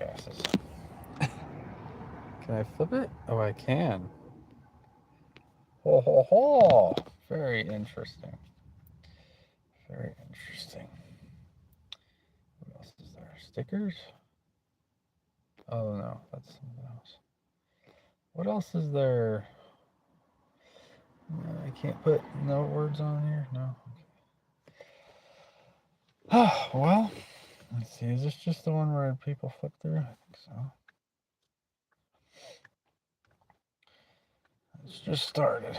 jackasses. Can I flip it? Oh, I can. Ho ho ho! Very interesting. Very interesting. What else is there? Stickers? Oh no, that's something else. What else is there? I can't put no words on here. No. Okay. Well, let's see. Is this just the one where people flip through? I think so. It's just started.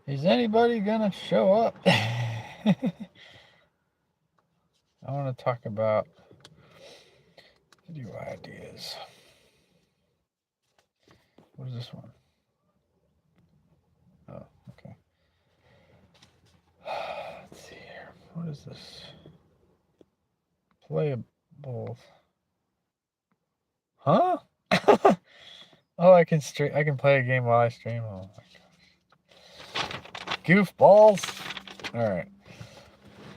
Is anybody gonna show up? I want to talk about video ideas. What is this one? Oh, okay. Let's see here. What is this? Playable. Huh? Oh, I can play a game while I stream. Oh my gosh. Goofballs. All right.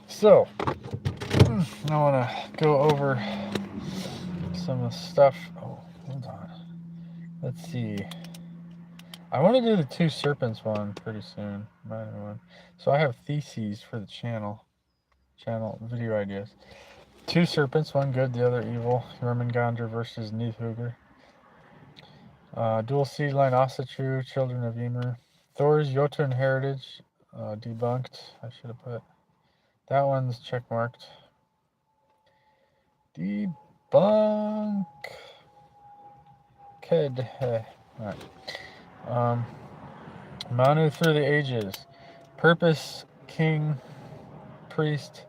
So, I want to go over some of the stuff. Oh, hold on. Let's see. I want to do the two serpents one pretty soon. One. So I have theses for the channel video ideas. Two serpents, one good, the other evil. Jormungandr versus Nidhugr. Dual seed line Asatru, Children of Ymir. Thor's Jotun heritage, debunked. I should have put that one's checkmarked. Debunk. Ked. Alright. Manu through the ages. Purpose, king, priest,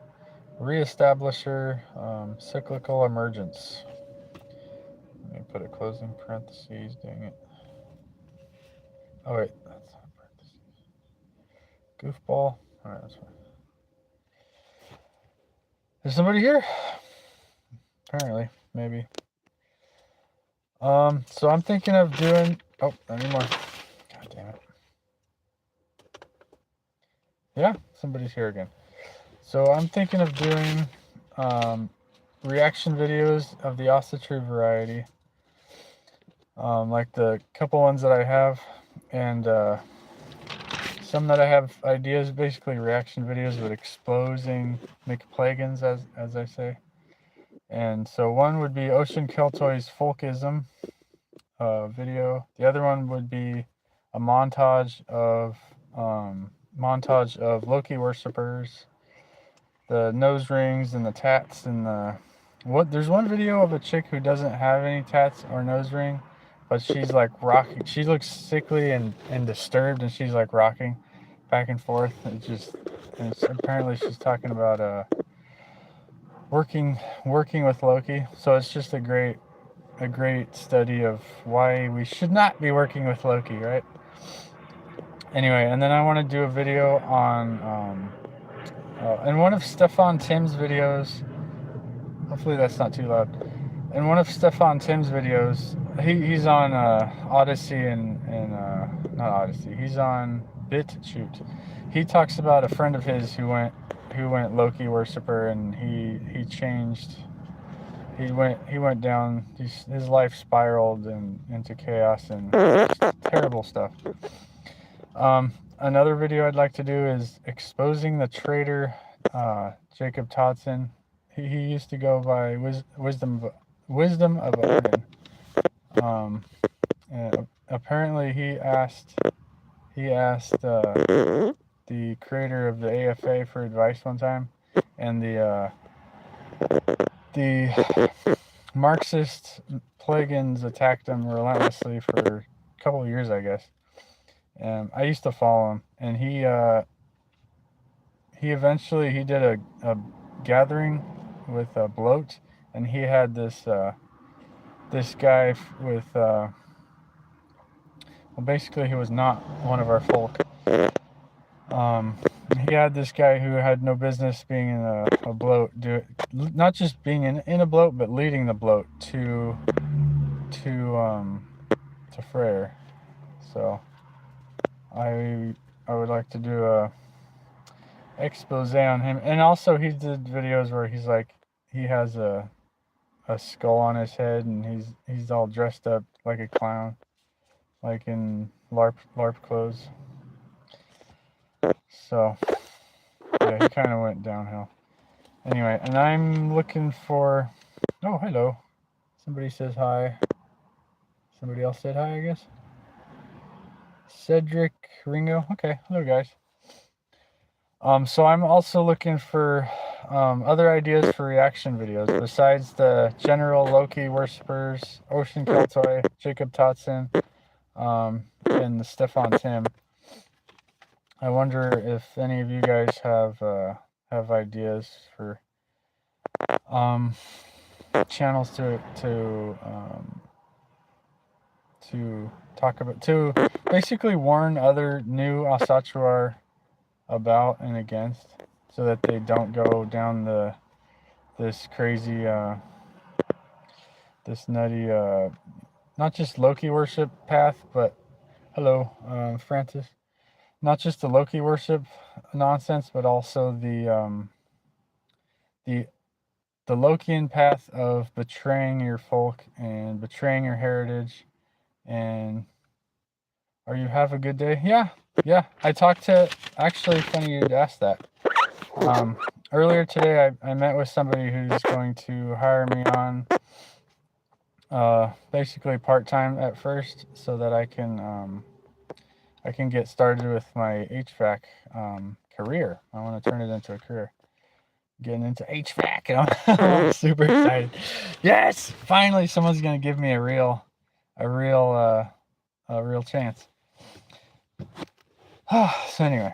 reestablisher, cyclical emergence. Let me put a closing parentheses, dang it. Oh wait, that's not parentheses. Goofball. Alright, that's fine. Is somebody here? Apparently, maybe. So I'm thinking of doing... Oh, anymore. God damn it. Yeah, somebody's here again. So I'm thinking of doing reaction videos of the Asatru variety. Like the couple ones that I have, and some that I have ideas, basically reaction videos with exposing McPlagans, as I say. And so one would be Ocean Keltoy's folkism video. The other one would be a montage of Loki worshippers, the nose rings and the tats and the there's one video of a chick who doesn't have any tats or nose ring, but she's like rocking. She looks sickly and disturbed, and she's like rocking back and forth. Apparently she's talking about working with Loki. So it's just a great study of why we should not be working with Loki, right? Anyway, and then I want to do a video on in one of Stefan Tim's videos. Hopefully that's not too loud. In one of Stefan Tim's videos, he's on Odyssey and not Odyssey. He's on BitChute. He talks about a friend of his who went Loki worshiper, and he changed. He went down. His life spiraled into chaos and terrible stuff. Another video I'd like to do is exposing the traitor Jacob Todson. He used to go by Wisdom of Auden. And apparently he asked the creator of the AFA for advice one time, and the Marxist plagans attacked him relentlessly for a couple of years, I guess. I used to follow him, and he eventually did a gathering with Bloat, and he had this guy with basically he was not one of our folk. He had this guy who had no business being in a bloat, not just being in a bloat, but leading the bloat to Freyr. So I would like to do a expose on him, and also he did videos where he's like he has a a skull on his head, and he's all dressed up like a clown, like in LARP clothes. So yeah, he kind of went downhill. Anyway, and I'm looking for. Oh, hello. Somebody says hi. Somebody else said hi, I guess. Cedric Ringo. Okay, hello guys. So I'm also looking for other ideas for reaction videos besides the general Loki worshippers, Ocean Keltoy, Jacob Totson, and the Stefan Tim. I wonder if any of you guys have ideas for channels to talk about, to basically warn other new Asatruar about and against, so that they don't go down this crazy this nutty not just Loki worship path, but hello Francis, not just the Loki worship nonsense, but also the Lokian path of betraying your folk and betraying your heritage. And are you have a good day? Yeah, I talked to, actually funny you'd ask that. Earlier today I met with somebody who's going to hire me on basically part-time at first, so that I can get started with my HVAC career. I want to turn it into a career. Getting into HVAC, and I'm super excited. Yes, finally someone's gonna give me a real chance. So anyway,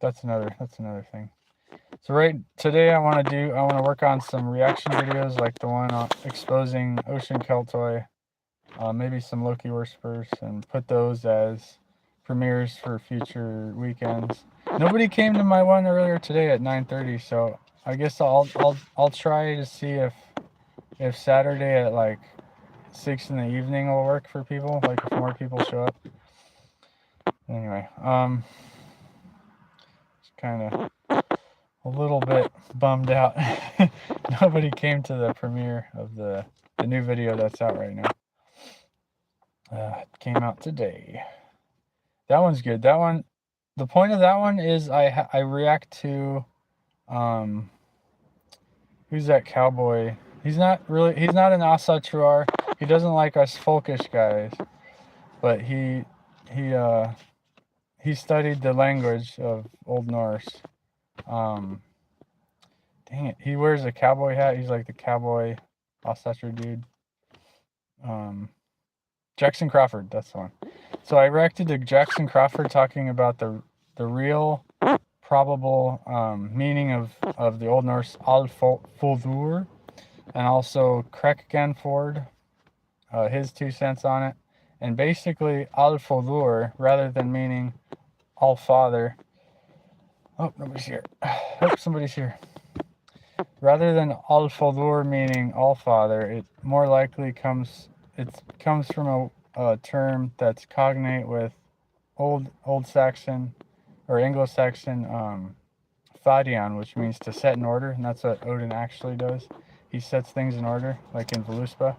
that's another thing. So right today I want to work on some reaction videos, like the one on exposing Ocean Keltoy, maybe some Loki worshippers, and put those as premieres for future weekends. Nobody came to my one earlier today at 9:30, so I guess I'll try to see if Saturday at like 6 in the evening will work for people, like if more people show up. Anyway, just kind of a little bit bummed out. Nobody came to the premiere of the new video that's out right now. It came out today. That one's good. That one, the point of that one is I react to who's that cowboy? He's not an Asatruar. He doesn't like us folkish guys, but he studied the language of Old Norse. Dang it, he wears a cowboy hat. He's like the cowboy Asatru dude. Jackson Crawford, that's the one. So I reacted to Jackson Crawford talking about the real probable meaning of the Old Norse Alfoldur, and also Ford, his 2 cents on it. And basically Alfoldur, rather than meaning All Father, oh, nobody's here. Oh, somebody's here. Rather than Alfoldur meaning All Father, it more likely comes from a term that's cognate with Old Saxon or Anglo-Saxon Fadian, which means to set in order, and that's what Auden actually does. He sets things in order, like in Voluspa.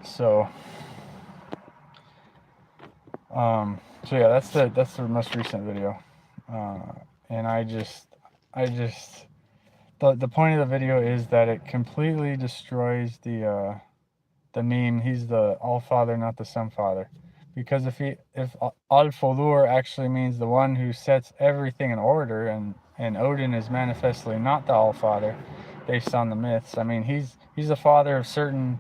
So yeah, that's the most recent video, and I just the point of the video is that it completely destroys the meme. He's the All Father, not the Son Father, because if Al Folur actually means the one who sets everything in order, and Auden is manifestly not the All Father, based on the myths. I mean, he's the father of certain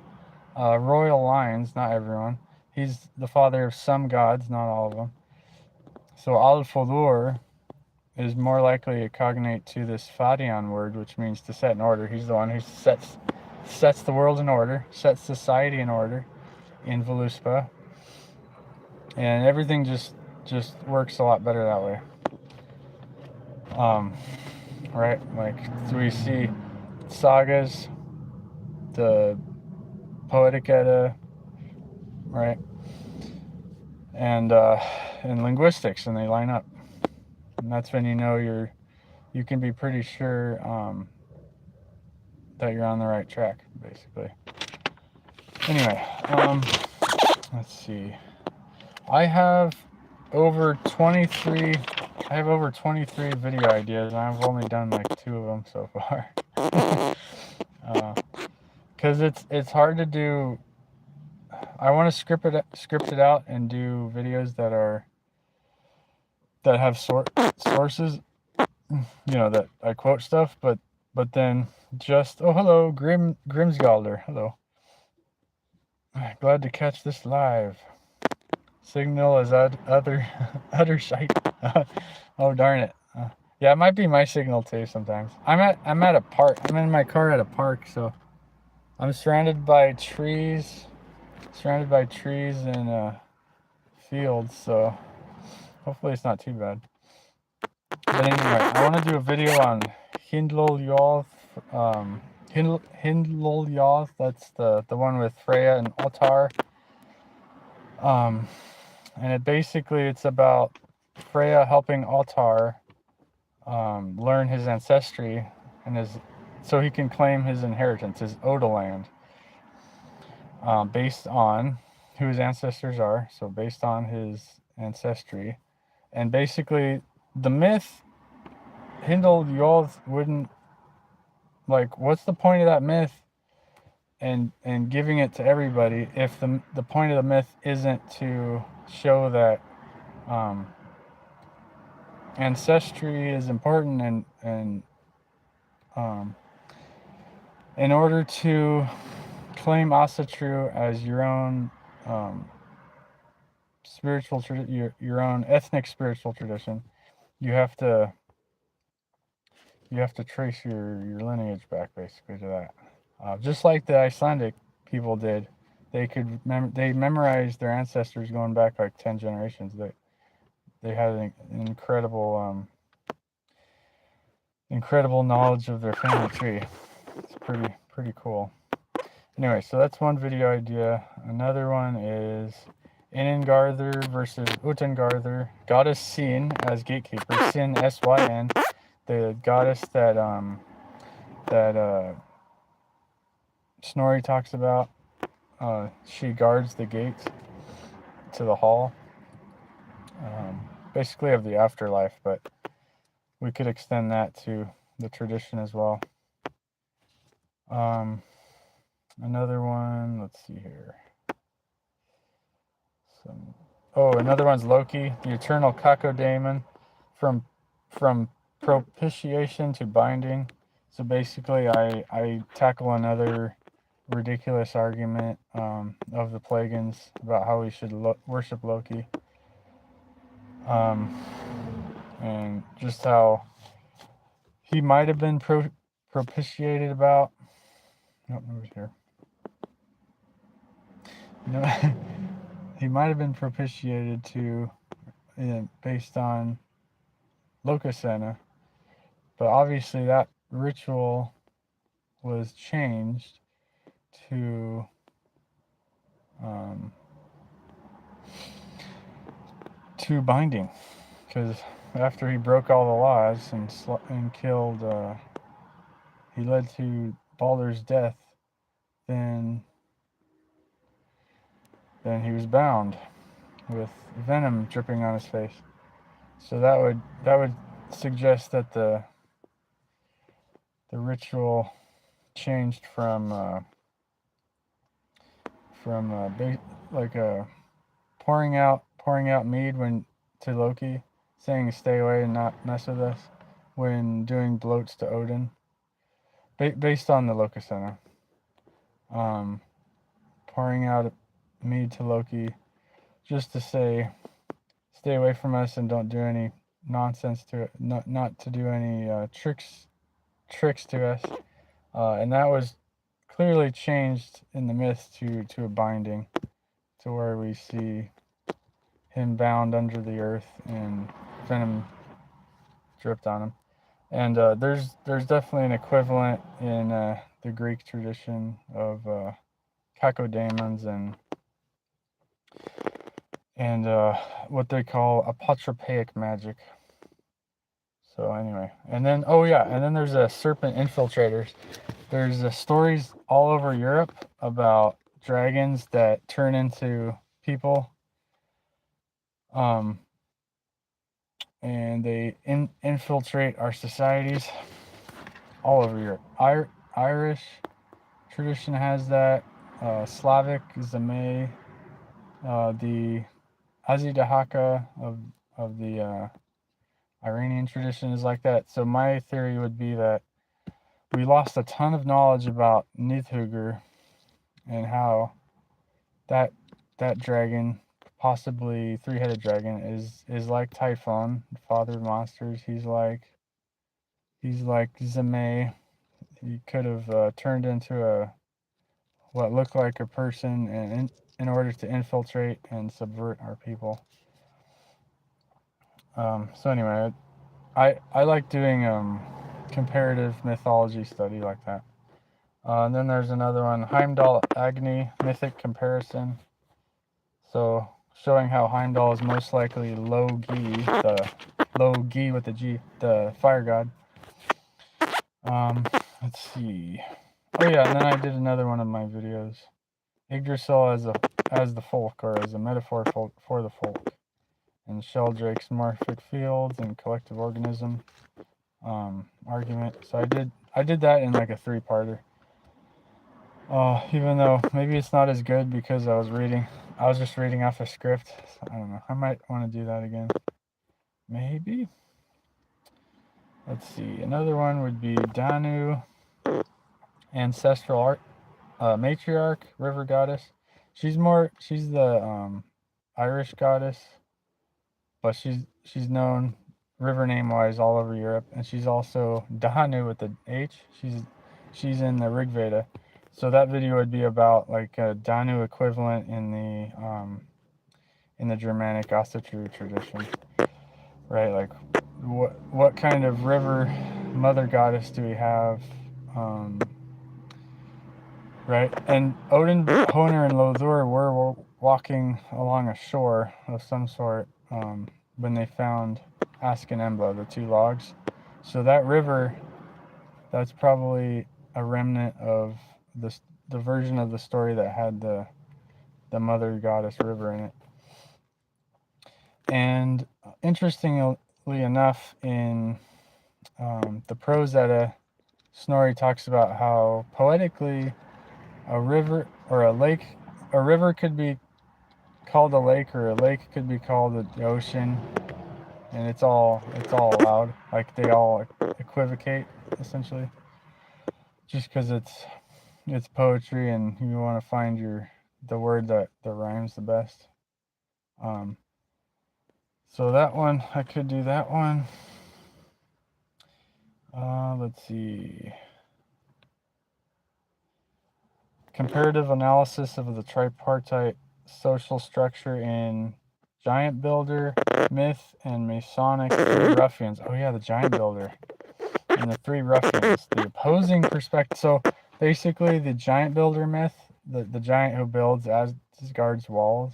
royal lines, not everyone. He's the father of some gods, not all of them. So Al Folur is more likely a cognate to this Fadian word, which means to set in order. He's the one who sets the world in order, sets society in order in Voluspa, and everything just works a lot better that way. Right, like, so we see sagas, the Poetic Edda, right, and linguistics, and they line up, and that's when you know you can be pretty sure that you're on the right track, basically. Anyway, let's see. I have over 23 video ideas, and I've only done like 2 of them so far. Because it's hard to do. I want to script it out and do videos that have sources, that I quote stuff, but then just, oh, hello, Grimsgalder, hello. Glad to catch this live. Signal is other site. Oh, darn it. Yeah, it might be my signal too sometimes. I'm at a park. I'm in my car at a park, so I'm surrounded by trees and fields, so hopefully it's not too bad. But anyway, I want to do a video on Hyndluljóð. Hyndluljóð, that's the one with Freya and Ottar. And it's about Freya helping Ottar learn his ancestry and so he can claim his inheritance, his Odaland, based on who his ancestors are. So based on his ancestry, and basically the myth, Hyndluljóð wouldn't, like, what's the point of that myth and giving it to everybody if the point of the myth isn't to show that ancestry is important, and in order to claim Asatru as your own spiritual your own ethnic spiritual tradition, you have to trace your lineage back basically to that. Just like the Icelandic people did, they memorized their ancestors going back like 10 generations. They had an incredible knowledge of their family tree. It's pretty cool. Anyway, so that's one video idea. Another one is Inangarður versus Utangarður. Goddess Sin as gatekeeper. Sin, S-Y-N, the goddess that Snorri talks about. She guards the gates to the hall, basically of the afterlife, but we could extend that to the tradition as well. Another one, let's see here. Another one's Loki, the eternal cacodemon, from propitiation to binding. So basically, I tackle another ridiculous argument of the Pagans about how we should worship Loki, and just how he might have been propitiated about. Nope, nobody's here. He might have been propitiated to, based on Lokasena, but obviously that ritual was changed to binding, because after he broke all the laws and killed, he led to Baldur's death, then he was bound with venom dripping on his face. So that would suggest that the ritual changed from pouring out mead to Loki, saying stay away and not mess with us, when doing bloats to Odin, based on the Lokasena. Pouring out mead to Loki just to say stay away from us and don't do any nonsense to it, not to do any tricks to us, and that was clearly changed in the myth to a binding, to where we see him bound under the earth and venom dripped on him. And there's definitely an equivalent in the Greek tradition of cacodemons and what they call apotropaic magic. So anyway, and then oh yeah, and then there's a serpent infiltrators. There's stories all over Europe about dragons that turn into people, and they infiltrate our societies all over Europe. Irish tradition has that. Slavic Zamay, the Azidahaka of the Iranian tradition is like that. So my theory would be that we lost a ton of knowledge about Nidhugger and how that dragon, possibly three-headed dragon, is like Typhon, father of monsters. He's like Zamay. He could have turned into what looked like a person, and in order to infiltrate and subvert our people. So anyway, I like doing comparative mythology study like that. And then there's another one, Heimdall Agni, mythic comparison. So showing how Heimdall is most likely Logi, the Logi with the G, the fire god. Let's see. Oh yeah, and then I did another one of my videos, Yggdrasil as the folk, or as a metaphor for the folk, and Sheldrake's morphic fields and collective organism argument. So I did that in like a 3-parter. Even though maybe it's not as good because I was just reading off a script. So I don't know. I might want to do that again. Maybe. Let's see. Another one would be Danu, ancestral art, matriarch, river goddess. She's the Irish goddess, but she's known river name wise all over Europe, and she's also Danu with the H. She's in the Rig Veda. So that video would be about like a Danu equivalent in the Germanic Asatru tradition, right? Like what kind of river mother goddess do we have, right? And Odin, Honor, and Lothar were walking along a shore of some sort when they found Ask and Embla, the 2 logs. So that river, that's probably a remnant of the version of the story that had the mother goddess river in it. And interestingly enough, in the Prose Edda, Snorri talks about how poetically a river or a river could be called a lake, or a lake could be called the ocean, and it's all allowed. Like they all equivocate essentially, just because it's poetry and you want to find the word that rhymes the best. So that one, I could do that one. Let's see. Comparative analysis of the tripartite social structure in Giant Builder, Myth, and Masonic 3 Ruffians. Oh yeah, the Giant Builder. And the 3 Ruffians. The opposing perspective. So basically the Giant Builder myth, the giant who builds as guards walls.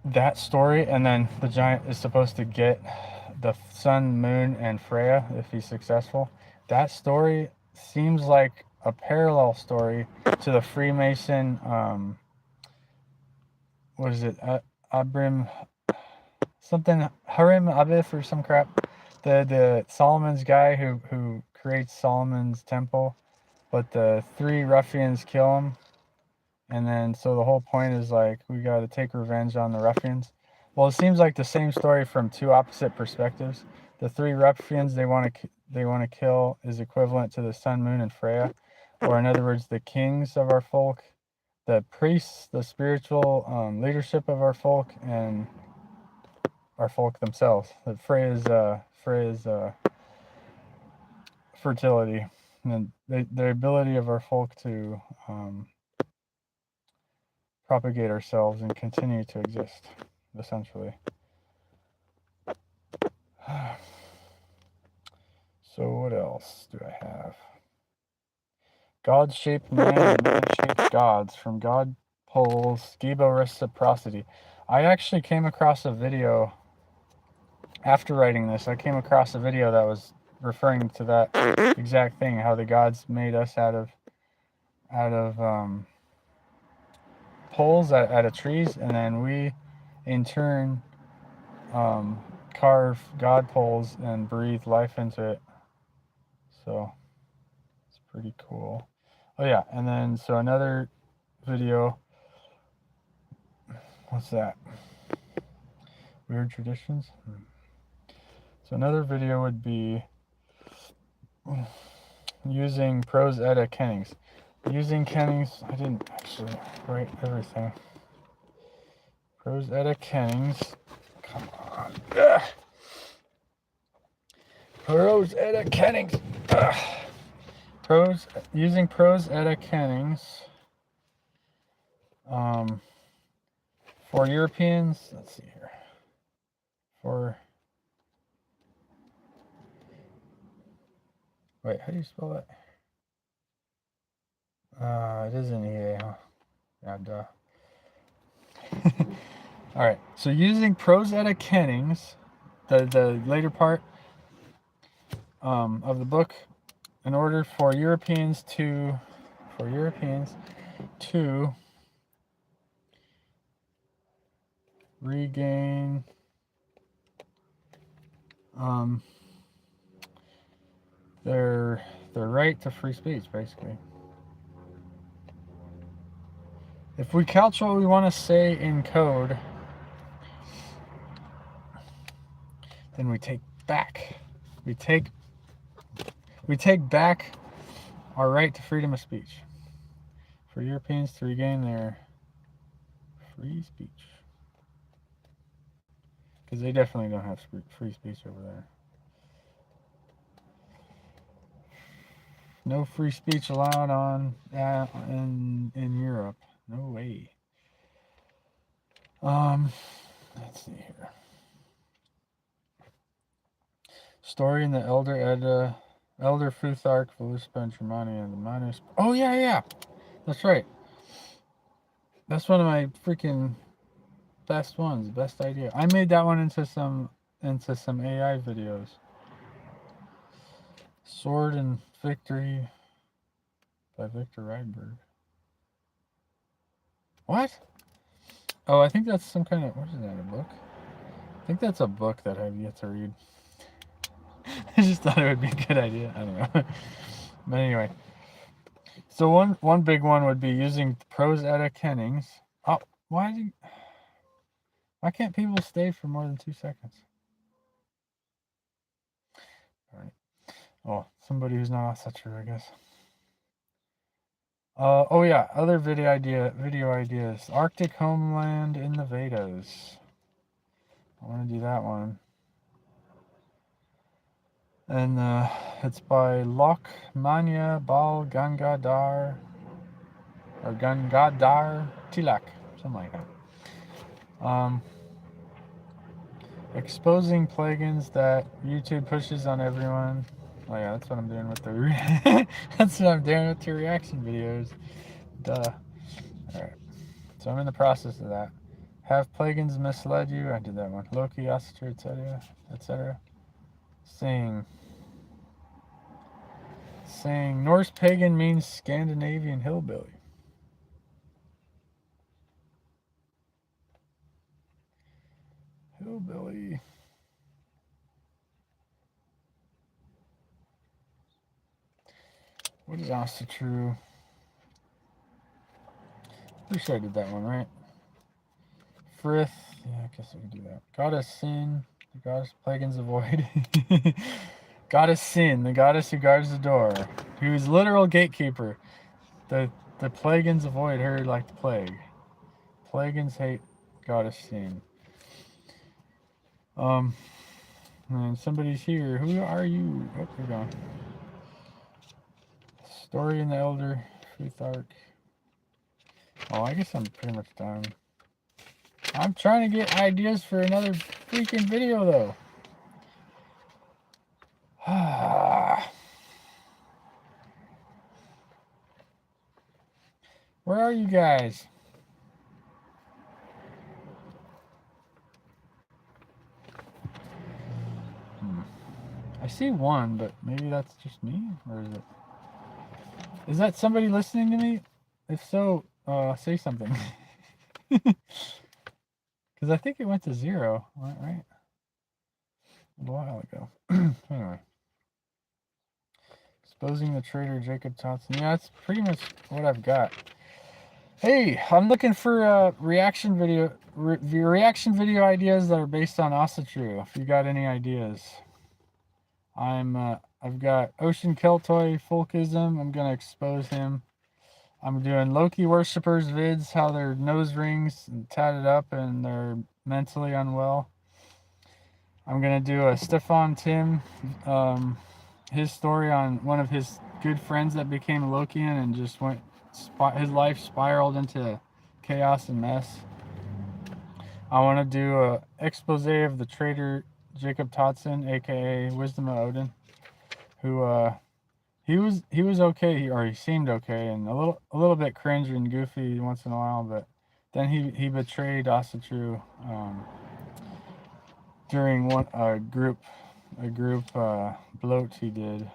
That story, and then the giant is supposed to get the sun, moon, and Freya if he's successful. That story seems like a parallel story to the Freemason, what is it, Abrim, something, Harim Abif or some crap, the Solomon's guy who creates Solomon's temple, but the 3 ruffians kill him, and then so the whole point is like we got to take revenge on the ruffians. Well, it seems like the same story from 2 opposite perspectives. The 3 ruffians they want to kill is equivalent to the sun, moon, and Freya, or in other words, the kings of our folk, the priests, the spiritual leadership of our folk, and our folk themselves. That Freya's fertility, and the ability of our folk to propagate ourselves and continue to exist, essentially. So what else do I have? God-shaped man and man-shaped gods, from God poles, Skibo reciprocity. I actually came across a video after writing this, I came across a video that was referring to that exact thing, how the gods made us out of poles out of trees, and then we in turn carve god poles and breathe life into it. So it's pretty cool. Oh yeah, and then so another video, what's that? Weird traditions. So another video would be using prose edda kennings. Using kennings, I didn't actually write everything. Prose edda kennings. Come on. Ugh. Prose edda kennings. Using prose edda kennings. For Europeans, let's see here. Wait, how do you spell that? It is an EA, huh? Yeah, duh. Alright, so using prose edda kennings, the later part of the book, in order for Europeans to regain their right to free speech, basically. If we couch what we want to say in code, then we take back our right to freedom of speech. For Europeans to regain their free speech. Because they definitely don't have free speech over there. No free speech allowed on in Europe. No way. Let's see here. Story in the Elder Edda, Elder Futhark, Voluspa, Germania, and the Manus. Oh yeah, that's right. That's one of my freaking best ones. Best idea. I made that one into some AI videos. Sword and Victory by Victor Rydberg. What? Oh, I think that's some kind of, what is that, a book? I think that's a book that I've yet to read. I just thought it would be a good idea. I don't know. But anyway. So one big one would be using prose edda kennings. Oh, why can't people stay for more than 2 seconds? All right. Oh, somebody who's not off toucher, I guess. Oh yeah, other video ideas. Arctic homeland in the Vedas. I want to do that one. And it's by Lokmanya Bal Gangadhar or Gangadhar Tilak, something like that. Exposing plugins that YouTube pushes on everyone. Oh yeah, that's what I'm doing with the that's what I'm doing with the reaction videos. Duh. Alright. So I'm in the process of that. Have plugins misled you? I did that one. Loki, Astra, etc. Saying Norse pagan means Scandinavian hillbilly. Hillbilly. What is also true? Pretty sure I did that one, right? Frith. Yeah, I guess I can do that. Goddess Sin. The goddess plagans avoid. Goddess Sin, the goddess who guards the door, who's literal gatekeeper. The plagans avoid her like the plague. Plagans hate Goddess Sin. And somebody's here. Who are you? Oh, you're gone. Story in the Elder Futhark. Oh, I guess I'm pretty much done. I'm trying to get ideas for another freaking video, though. Where are you guys? see one, but maybe that's just me, or is it? Is that somebody listening to me? If so, say something. Because I think it went to 0, right? A while ago. Anyway. Exposing the traitor Jacob Thompson. Yeah, that's pretty much what I've got. Hey, I'm looking for reaction video ideas that are based on Asatru. If you got any ideas, I've got Ocean Keltoy Folkism. I'm gonna expose him. I'm doing Loki worshippers vids, how their nose rings and tatted up and they're mentally unwell. I'm gonna do a Stefan Tim, his story on one of his good friends that became Lokian and just went, his life spiraled into chaos and mess. I want to do a expose of the traitor Jacob Totson, aka Wisdom of Odin, who he was okay, or he seemed okay, and a little bit cringe and goofy once in a while, but then he betrayed Asatru during a group bloat he did.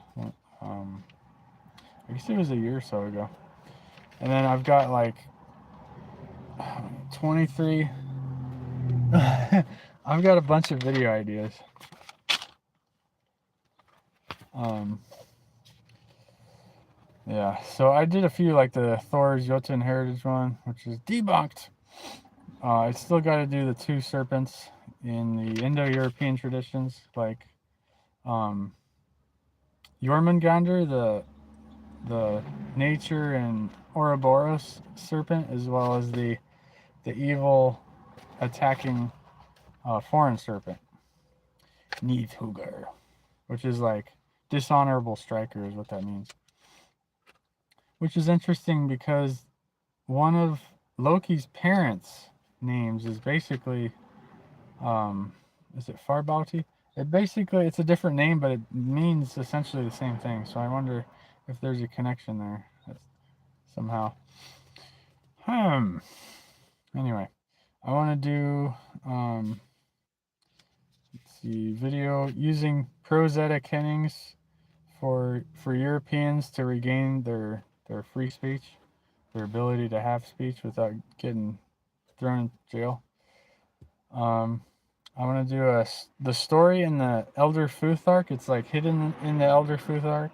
I guess it was a year or so ago. And then I've got like 23. I've got a bunch of video ideas. Yeah, so I did a few, like the Thor's Jotun Heritage one, which is debunked. I still got to do the 2 serpents in the Indo-European traditions, like Jormungandr, the nature and Ouroboros serpent, as well as the evil attacking foreign serpent, Nidhugr, which is like dishonorable striker is what that means. Which is interesting because one of Loki's parents' names is basically, is it Farbauti? It's a different name, but it means essentially the same thing. So I wonder if there's a connection there somehow. Anyway, I want to do, let's see, video using prosthetic kennings for Europeans to regain their free speech, their ability to have speech without getting thrown in jail. I want to do the story in the Elder Futhark. It's like hidden in the Elder Futhark,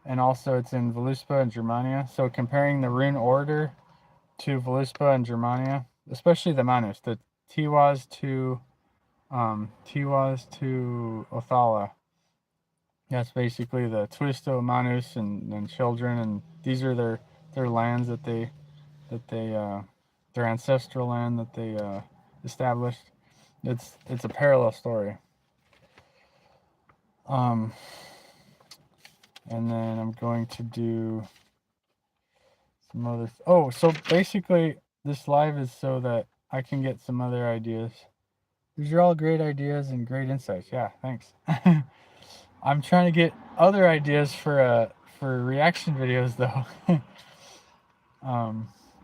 and also it's in Voluspa and Germania. So comparing the rune order to Voluspa and Germania, especially the Manus, the Tiwaz to Othala. That's basically the Twisto, Manus, and children, and these are their lands that they their ancestral land that they established. It's a parallel story. And then I'm going to do some other. Oh, so basically this live is so that I can get some other ideas. These are all great ideas and great insights. Yeah, thanks. I'm trying to get other ideas for reaction videos though.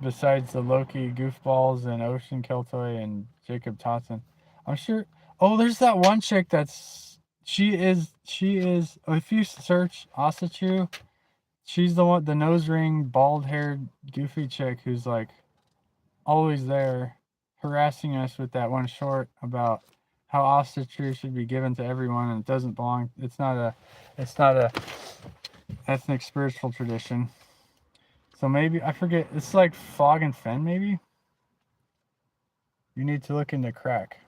Besides the Loki goofballs and Ocean Keltoy and Jacob Totson. I'm sure. Oh, there's that one chick she is, if you search Asatru, she's the one, the nose ring, bald haired, goofy chick who's like always there harassing us with that one short about how Asatru should be given to everyone and it doesn't belong. It's not a ethnic spiritual tradition. So maybe, I forget, it's like Fog and Fen maybe? You need to look into crack.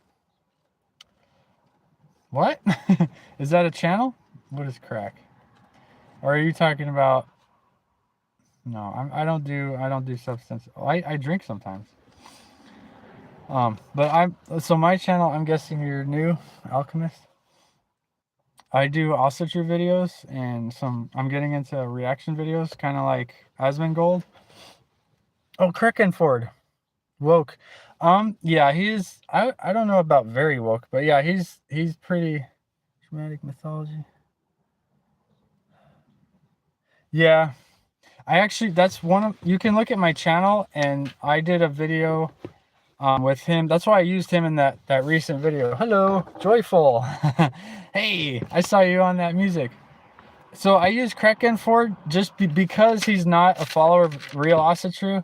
What? Is that a channel? What is crack? Or are you talking about? No, I don't do substance. I drink sometimes. But so my channel, I'm guessing you're new, Alchemist. I do Asatru videos and I'm getting into reaction videos, kind of like Asmongold. Oh, Crickenford. Woke. Yeah, he's, I don't know about very woke, but yeah, he's pretty dramatic mythology. Yeah. I actually, that's one of, you can look at my channel and I did a video with him. That's why I used him in that recent video. Hello, Joyful. Hey, I saw you on that music. So I use Krekkenford just because he's not a follower of real Asatru.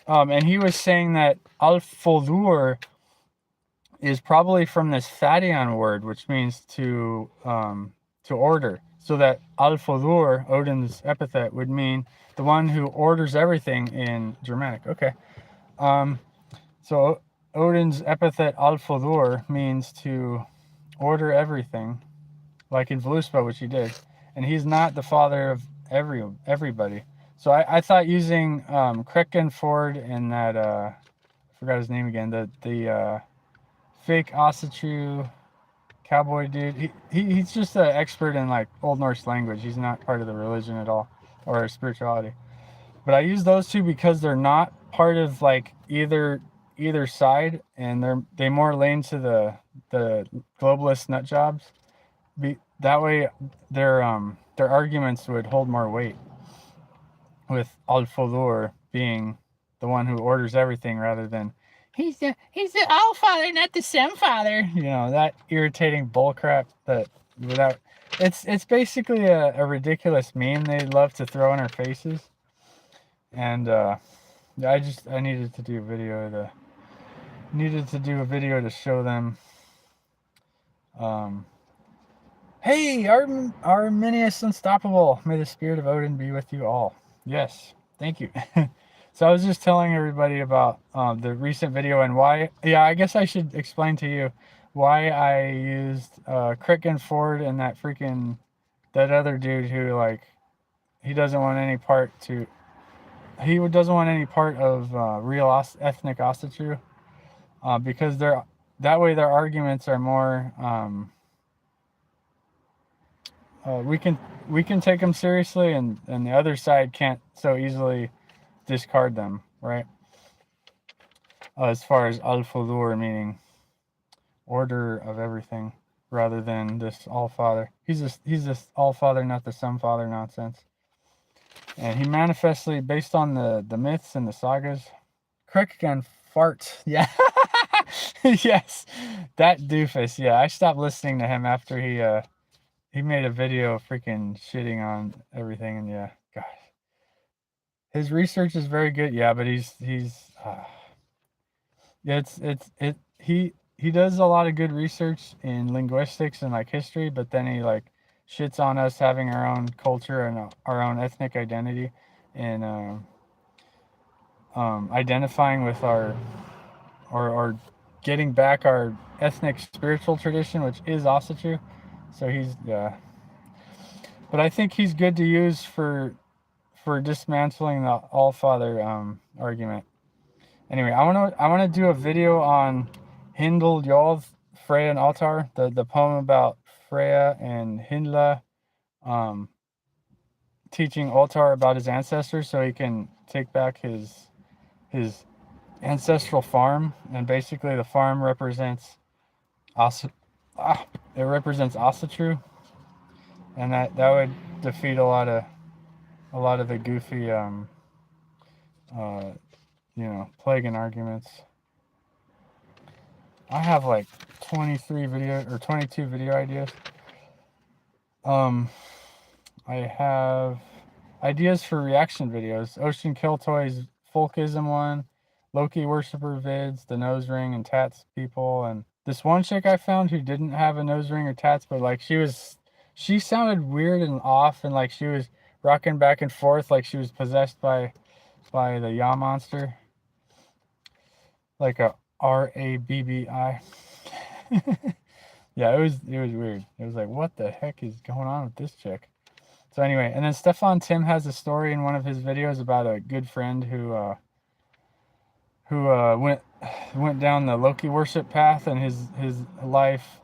And he was saying that Alfolur is probably from this Thadian word, which means to order. So that Alfolur, Odin's epithet, would mean the one who orders everything in Germanic. Okay. So Odin's epithet Alfolur means to order everything, like in Voluspa, which he did. And he's not the father of everybody. So I thought using Krekkenford and that I forgot his name again, the fake Asatru cowboy dude. He's just an expert in like Old Norse language. He's not part of the religion at all or spirituality. But I use those two because they're not part of like either side, and they more lean to the globalist nut jobs. That way their arguments would hold more weight, with Alfolur being the one who orders everything rather than he's the all father, not the some father. You know, that irritating bullcrap that without it's basically a ridiculous meme they love to throw in our faces. And I needed to do a video to show them. Hey, Arminius Unstoppable, may the spirit of Odin be with you all. Yes, thank you. So I was just telling everybody about the recent video and why. Yeah, I guess I should explain to you why I used Krekkenford and that other dude who like he doesn't want any part of real ethnic Asatru, because that way their arguments are more. We can take them seriously, and the other side can't so easily discard them, right? As far as Alfolur meaning order of everything, rather than this all father. He's this all father, not the some father nonsense. And he manifestly, based on the myths and the sagas, Krekkan farts. Yeah. Yes, that doofus. Yeah, I stopped listening to him after he made a video freaking shitting on everything, and yeah, gosh. His research is very good, yeah, but he's yeah, he does a lot of good research in linguistics and like history, but then he like shits on us having our own culture and our own ethnic identity, and identifying with our or getting back our ethnic spiritual tradition, which is Asatru. So he's but I think he's good to use for dismantling the all father argument. Anyway, I wanna do a video on Hindle Yolv, Freya and Altar, the poem about Freya and Hindla teaching Altar about his ancestors so he can take back his ancestral farm. And basically the farm represents it represents Asatru, and that would defeat a lot of the goofy plaguing arguments. I have like 22 video ideas. I have ideas for reaction videos. Ocean Kill Toys Folkism one, Loki worshiper vids, the nose ring and tats people, and this one chick I found who didn't have a nose ring or tats, but like she sounded weird and off, and like she was rocking back and forth like she was possessed by the Ya monster. Like a Rabbi. Yeah, it was weird. It was like, what the heck is going on with this chick? So anyway, and then Stefan Tim has a story in one of his videos about a good friend who went down the Loki worship path, and his life,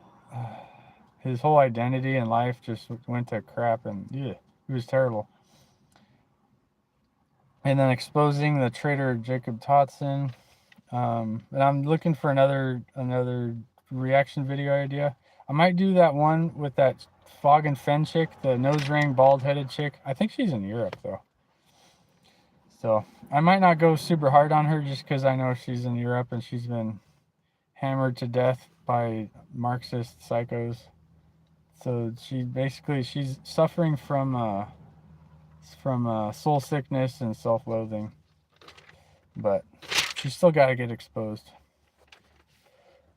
his whole identity and life just went to crap, and yeah, it was terrible. And then exposing the traitor Jacob Totson. And I'm looking for another reaction video idea. I might do that one with that Fog and Fen chick, the nose ring, bald-headed chick. I think she's in Europe, though. So I might not go super hard on her just because I know she's in Europe and she's been hammered to death by Marxist psychos. So she's suffering from soul sickness and self-loathing, but she's still got to get exposed.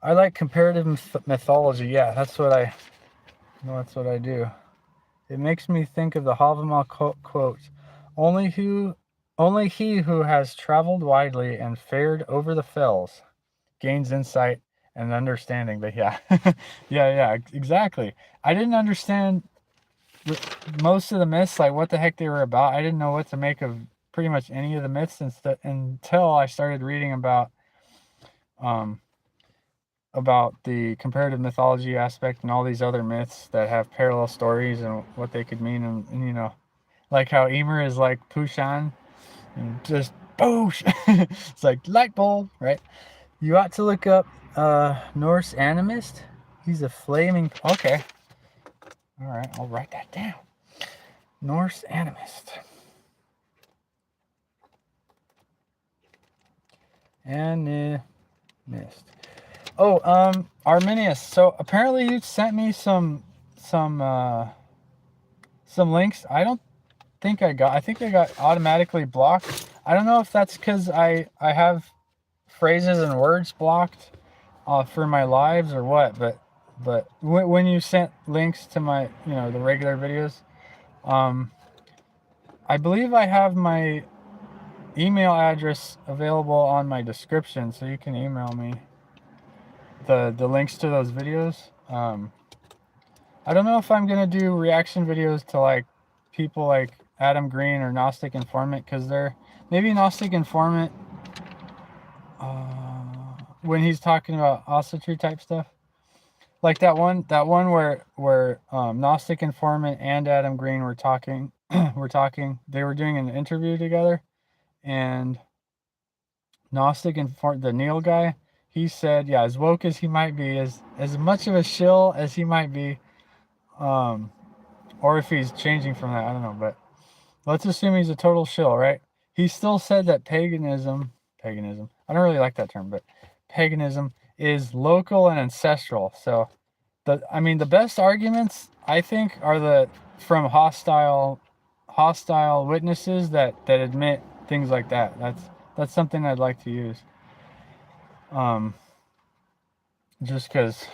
I like comparative mythology. Yeah, that's what I do. It makes me think of the Havamal quote, only he who has traveled widely and fared over the fells gains insight and understanding. But yeah, yeah, exactly. I didn't understand most of the myths, like what the heck they were about. I didn't know what to make of pretty much any of the myths until I started reading um, about the comparative mythology aspect and all these other myths that have parallel stories and what they could mean. And you know, like how Emer is like Pushan and just boosh. It's like light bulb, right? You ought to look up Norse animist. He's a flaming... Okay. All right, I'll write that down. Norse animist. Animist. Oh, Arminius. So apparently you sent me some links. I think I got automatically blocked. I don't know if that's because I have phrases and words blocked for my lives or what, but when you sent links to my, you know, the regular videos, I believe I have my email address available on my description, so you can email me the links to those videos. I don't know if I'm gonna do reaction videos to like people like Adam Green or Gnostic Informant, because they're maybe Gnostic Informant when he's talking about oscillatory type stuff, like that one where Gnostic Informant and Adam Green were talking. They were doing an interview together, and Gnostic Informant, the Neil guy, he said, yeah, as woke as he might be, as much of a shill as he might be, or if he's changing from that, I don't know, but let's assume he's a total shill, right? He still said that paganism, I don't really like that term, but paganism is local and ancestral. So the best arguments, I think, are from hostile witnesses that admit things like that. That's something I'd like to use. Just because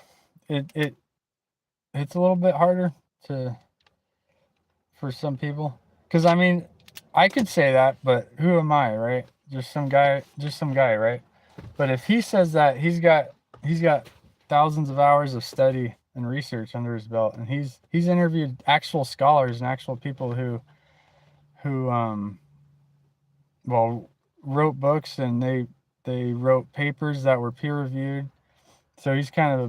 it's a little bit harder for some people. Because I could say that, but who am I, right? Just some guy, right? But if he says that, he's got thousands of hours of study and research under his belt, and he's interviewed actual scholars and actual people who well, wrote books, and they wrote papers that were peer reviewed. So he's kind of a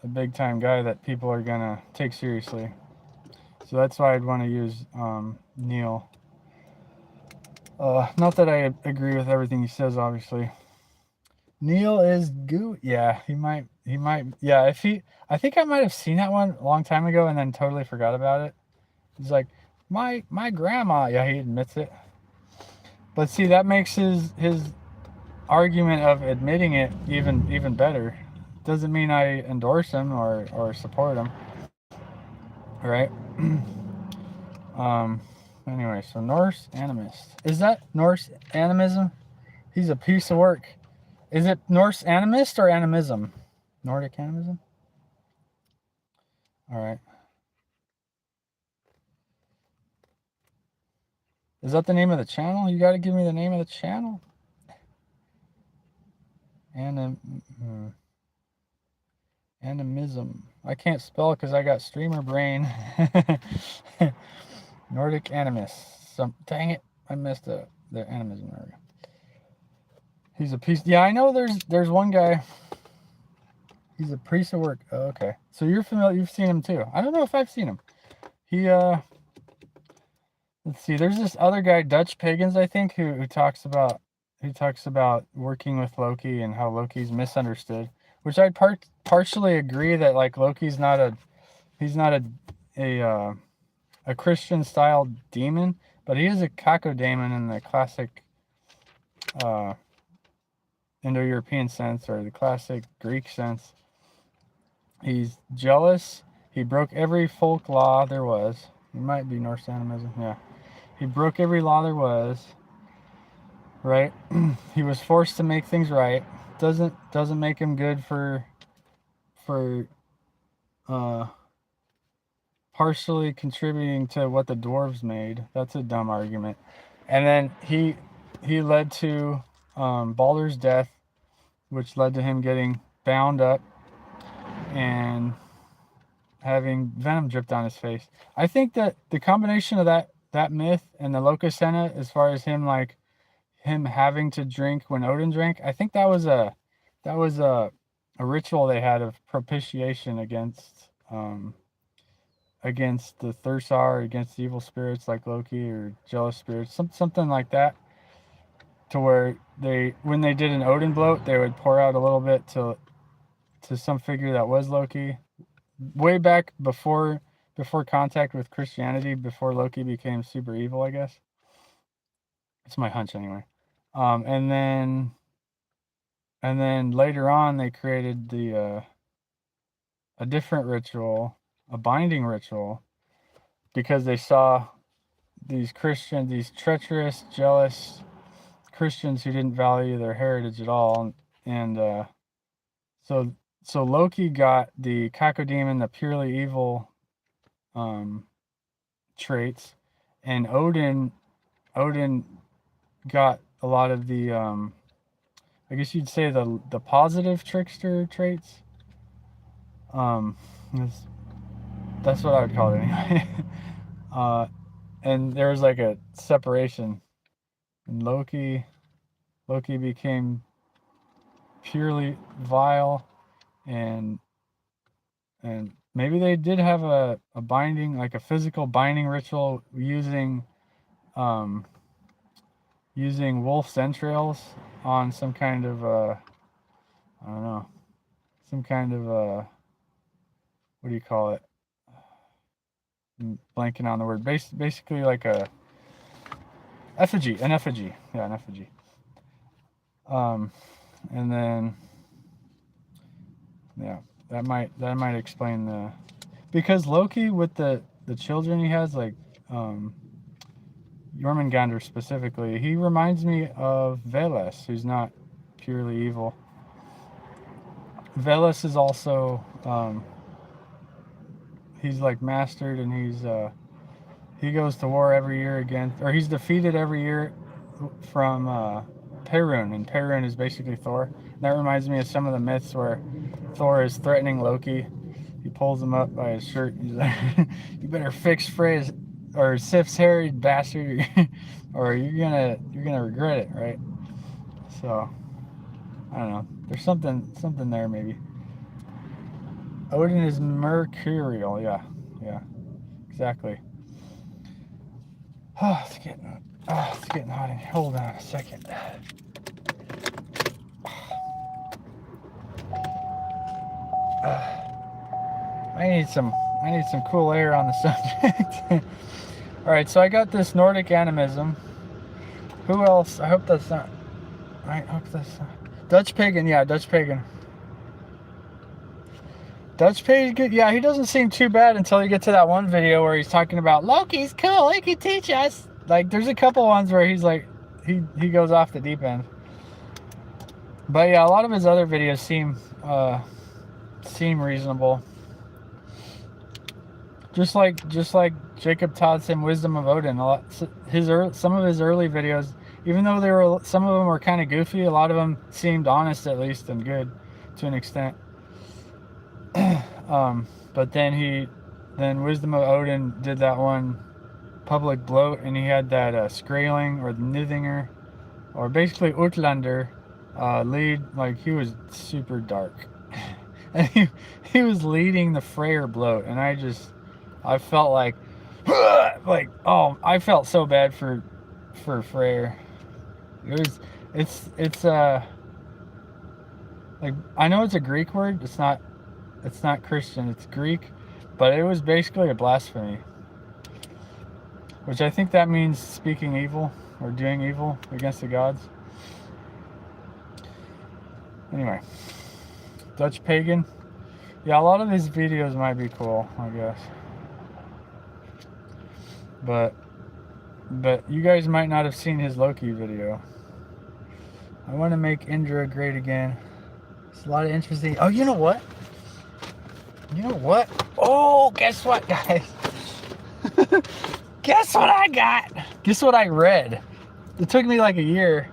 big time guy that people are gonna take seriously. So that's why I'd want to use Neil. Not that I agree with everything he says, obviously. Neil is good. Yeah, he might. Yeah, I think I might have seen that one a long time ago and then totally forgot about it. He's like, my grandma. Yeah, he admits it. But see, that makes his argument of admitting it even better. Doesn't mean I endorse him or support him. Right? Anyway, so Norse animist. Is that Norse animism? He's a piece of work. Is it Norse animist or animism? Nordic animism? Alright. Is that the name of the channel? You gotta give me the name of the channel. Animism. I can't spell it because I got streamer brain. Nordic animist. Dang it. I messed up the animism area. He's a piece. Yeah, I know there's one guy. He's a priest of work. Oh, okay. So you're familiar, you've seen him too. I don't know if I've seen him. He let's see, there's this other guy, Dutch Pagans, I think, who talks about working with Loki and how Loki's misunderstood. Which I'd partially agree that like Loki's not a Christian style demon, but he is a cacodemon in the classic Indo-European sense or the classic Greek sense. He's jealous He broke every folk law there was. It might be Norse animism, yeah. He broke every law there was, right? He was forced to make things right. Doesn't make him good for uh partially contributing to what the dwarves made. That's a dumb argument. And then he led to Baldur's death, which led to him getting bound up and having venom dripped on his face. I think that the combination of that myth and the Locusenna, as far as him having to drink when Odin drank, I think that was a ritual they had of propitiation against the Thursar, against evil spirits like Loki or jealous spirits, something like that. To where when they did an Odin bloat, they would pour out a little bit to some figure that was Loki. Way back before contact with Christianity, before Loki became super evil, I guess. It's my hunch anyway. And then later on, they created a different ritual, a binding ritual, because they saw these treacherous, jealous Christians who didn't value their heritage at all, and so Loki got the cacodemon, the purely evil traits, and Odin got a lot of the I guess you'd say the positive trickster traits. That's what I would call it anyway. And there was like a separation, and Loki became purely vile, and maybe they did have a binding, like a physical binding ritual using wolf's entrails on some kind of I don't know, some kind of what do you call it? I'm blanking on the word. Basically like an effigy. Yeah, an effigy. And then yeah, that might explain because Loki, with the children he has, like Jormungandr specifically, he reminds me of Veles, who's not purely evil. Veles is also he's like mastered, and he goes to war every year against, or he's defeated every year from Perun, and Perun is basically Thor. And that reminds me of some of the myths where Thor is threatening Loki. He pulls him up by his shirt. He's like, "You better fix Frey's or Sif's hair, you bastard, or you're gonna regret it, right?" So I don't know. There's something there maybe. Odin is mercurial. Yeah, exactly. Oh, it's getting hot in here. Hold on a second. I need some cool air on the subject. All right, so I got this Nordic animism. Who else? I hope that's not. I hope that's not. Dutch pagan. Yeah, Dutch pagan. Dutch pagan. Yeah, he doesn't seem too bad until you get to that one video where he's talking about Loki's cool. He can teach us. Like, there's a couple ones where he's like, he goes off the deep end. But yeah, a lot of his other videos seem reasonable. Just like Jacob Todd's Wisdom of Odin. Some of his early videos, even though some of them were kind of goofy, a lot of them seemed honest at least and good to an extent. But then Wisdom of Odin did that one public bloat, and he had that Skraeling or the Nithinger, or basically Utlander lead. Like, he was super dark, and he was leading the Freyr bloat, and I felt like I felt so bad for Freyr. It's like, I know it's a Greek word. It's not Christian. It's Greek, but it was basically a blasphemy, which I think that means speaking evil or doing evil against the gods. Anyway, Dutch pagan. Yeah, a lot of these videos might be cool, I guess. But you guys might not have seen his Loki video. I want to make Indra great again. It's a lot of interesting. Oh, you know what? You know what? Oh, guess what, guys? Guess what I got? Guess what I read? It took me like a year.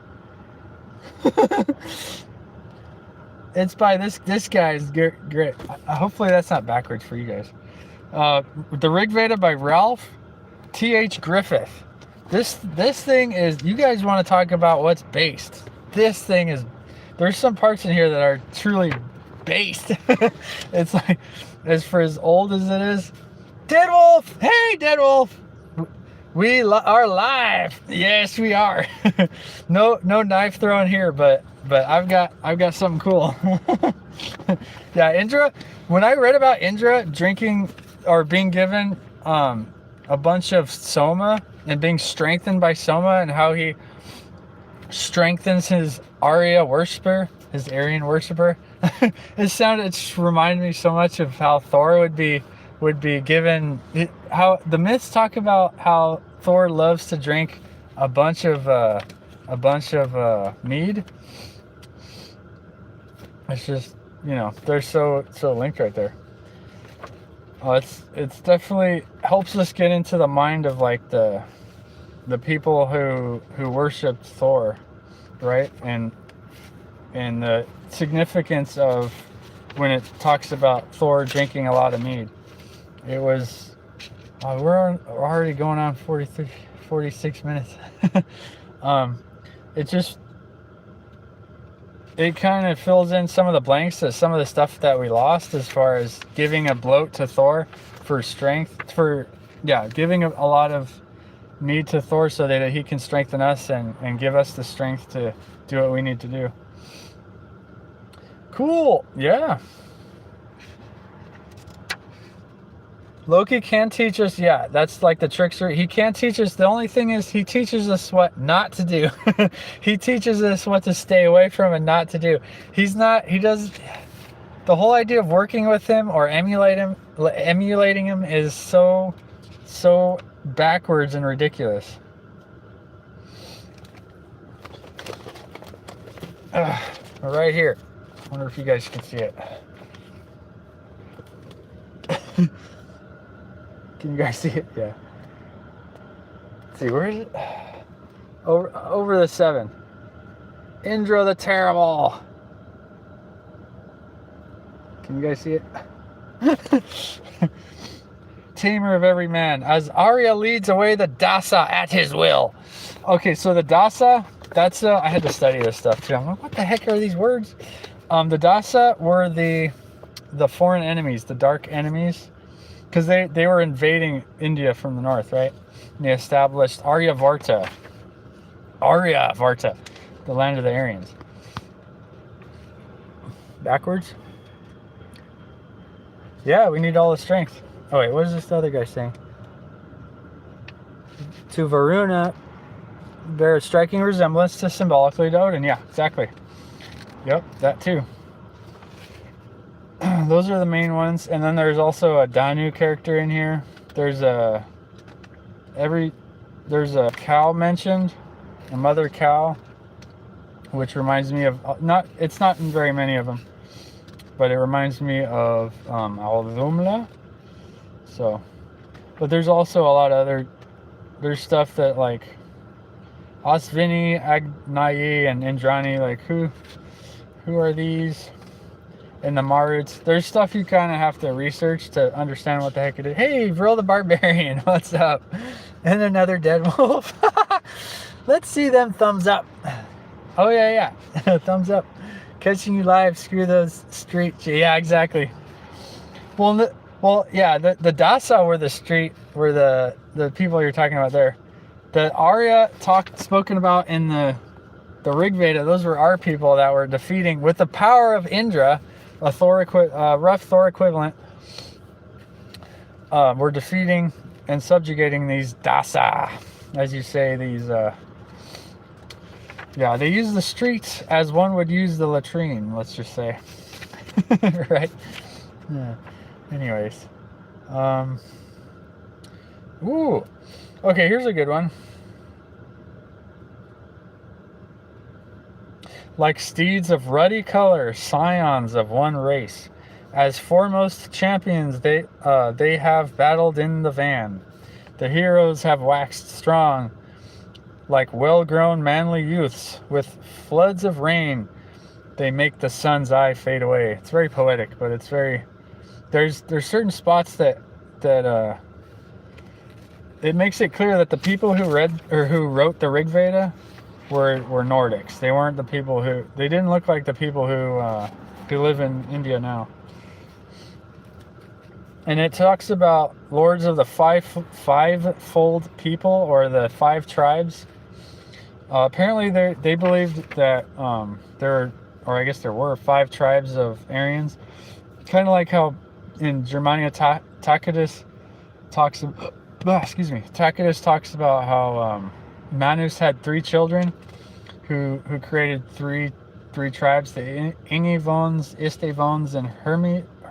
It's by this guy's great. Hopefully that's not backwards for you guys. The Rig Veda by Ralph T.H. Griffith. This thing is, you guys want to talk about what's based. This thing is, there's some parts in here that are truly based. It's like, as for as old as it is. Dead Wolf! Hey, Dead Wolf! We are live. Yes, we are. No knife throwing here, but I've got something cool. Yeah, Indra. When I read about Indra drinking or being given a bunch of soma and being strengthened by soma, and how he strengthens his Arya worshiper, his Aryan worshiper, it reminded me so much of how Thor would be given, how the myths talk about how Thor loves to drink a bunch of mead. It's just, you know, they're so linked right there. It's definitely helps us get into the mind of like the people who worshiped Thor, right? And the significance of when it talks about Thor drinking a lot of mead. It was, we're already going on 46 minutes. It kind of fills in some of the blanks of some of the stuff that we lost, as far as giving a bloat to Thor for strength, giving a lot of mead to Thor so that he can strengthen us and give us the strength to do what we need to do. Cool. Yeah. Loki can teach us, yeah, that's like the trickster. He can teach us. The only thing is, he teaches us what not to do. He teaches us what to stay away from and not to do. The whole idea of working with him or emulating him is so backwards and ridiculous. Right here. I wonder if you guys can see it. Can you guys see it? Yeah. Let's see, where is it? Over the 7. Indra the Terrible. Can you guys see it? Tamer of every man, as Arya leads away the Dasa at his will. Okay, so the Dasa, that's I had to study this stuff too. I'm like, what the heck are these words? The Dasa were the foreign enemies, the dark enemies. Because they were invading India from the north, right? And they established Aryavarta, the land of the Aryans. Backwards? Yeah, we need all the strength. Oh wait, what is this other guy saying? To Varuna, bear a striking resemblance to symbolically to Odin. Yeah, exactly. Yep, that too. Those are the main ones, and then there's also a Danu character in here. There's a cow mentioned, a mother cow, which reminds me of it's not in very many of them, but it reminds me of Alvumla. So, but there's also a lot of there's stuff that like Asvini, Agnayi, and Indrani. Like who are these? And the Maruts, there's stuff you kind of have to research to understand what the heck it is. Hey, Vril the Barbarian, what's up? And another Dead Wolf. Let's see them thumbs up. Oh, yeah. Thumbs up. Catching you live, screw those streets. Yeah, exactly. Well, yeah, the Dasa were the people you're talking about there. The Arya spoken about in the Rig Veda, those were our people that were defeating, with the power of Indra, a rough Thor equivalent, we're defeating and subjugating these Dasa, as you say, these, they use the streets as one would use the latrine, let's just say, right? Yeah. Anyways. Ooh. Okay, here's a good one. Like steeds of ruddy color, scions of one race, as foremost champions they have battled in the van. The heroes have waxed strong, like well-grown manly youths. With floods of rain, they make the sun's eye fade away. It's very poetic, but it's very there's certain spots that it makes it clear that the people who wrote the Rig Veda were Nordics. They weren't the people who they didn't look like the people who live in India now. And it talks about lords of the fivefold people, or the 5 tribes. Apparently, they believed that there were 5 tribes of Aryans, kind of like how in Germania Tacitus talks. Tacitus talks about how Manus had 3 children, who created three tribes: the Ingivons, Istevons, and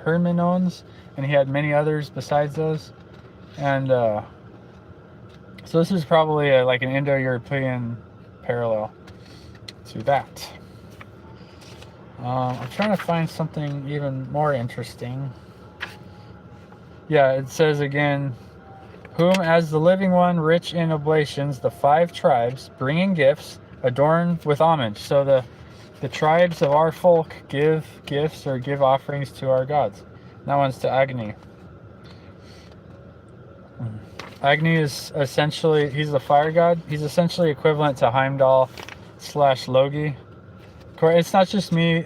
Herminones, and he had many others besides those. And so this is probably like an Indo-European parallel to that. I'm trying to find something even more interesting. Yeah, it says again, whom as the living one, rich in oblations, the 5 tribes, bringing gifts, adorn with homage. So the tribes of our folk give gifts or give offerings to our gods. That one's to Agni. Agni is essentially, he's the fire god. He's essentially equivalent to Heimdall / Logi. It's not just me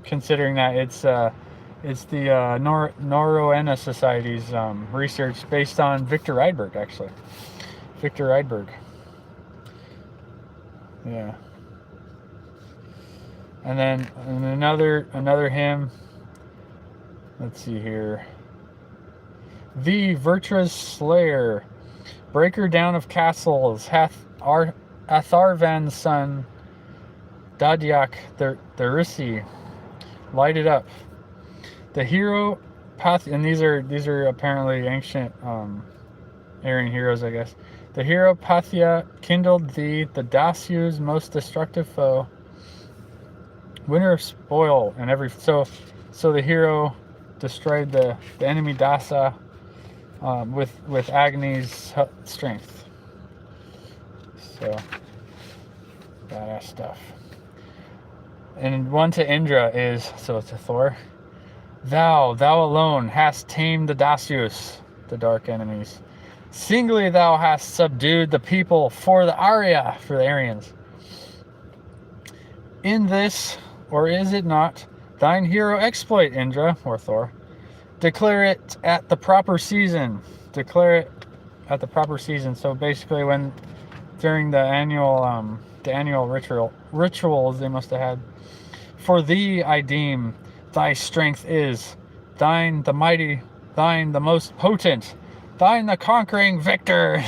considering that. It's the Noroena Society's research based on Victor Rydberg, actually. Victor Rydberg. Yeah. And then another hymn. Let's see here. The Virtuous Slayer, breaker down of castles, hath Atharvan's son, Dadyak the Risi, lighted up. The hero and these are apparently ancient Aryan heroes, I guess. The hero Pathya kindled thee, the Dasyu's most destructive foe, winner of spoil and every so the hero destroyed the enemy Dasa with Agni's strength. So badass stuff. And one to Indra is, so to Thor, thou alone hast tamed the Dasyus, the dark enemies. Singly thou hast subdued the people for the Arya, for the Aryans. In this, or is it not, thine hero exploit, Indra, or Thor? Declare it at the proper season. Declare it at the proper season. So basically, when during the annual rituals they must have had. For thee I deem thy strength is, thine the mighty, thine the most potent, thine the conquering victor.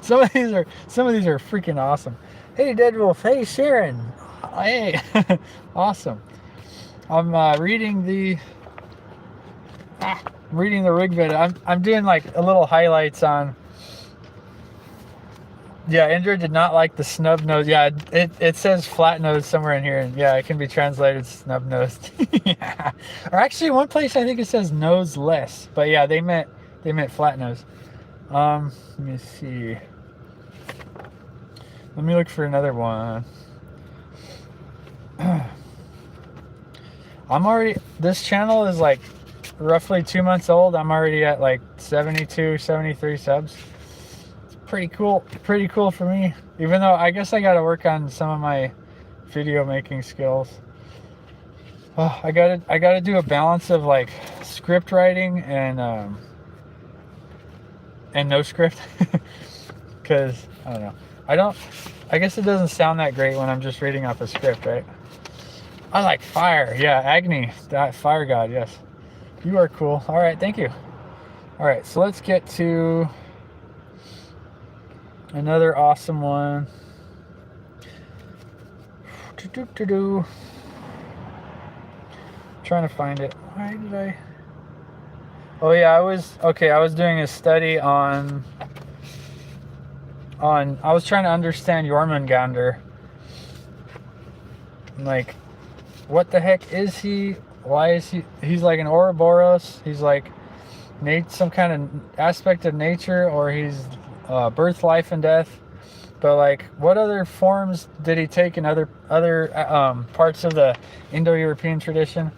Some of these are freaking awesome. Hey Deadwolf, hey Sharon, hey, awesome. I'm reading the Rig Veda. I'm doing like a little highlights on. Yeah, Indra did not like the snub nose. Yeah, it says flat nose somewhere in here, and yeah, it can be translated snub nosed. Yeah. Or actually, one place I think it says nose less, but yeah, they meant flat nose. Let me see. Let me look for another one. This channel is like roughly 2 months old. I'm already at like 72, 73 subs. Pretty cool for me, even though I guess I got to work on some of my video making skills. I gotta do a balance of like script writing and no script, because I don't know, I guess it doesn't sound that great when I'm just reading off a script, right? I like fire. Yeah, Agni, that fire god. Yes, you are cool. All right, thank you. All right, so let's get to another awesome one. Trying to find it. Why did I? Oh yeah, I was doing a study on. I was trying to understand Jormungandr. Like, what the heck is he? Why is he? He's like an Ouroboros. He's like some kind of aspect of nature, or he's birth, life, and death. But like, what other forms did he take in other parts of the Indo-European tradition?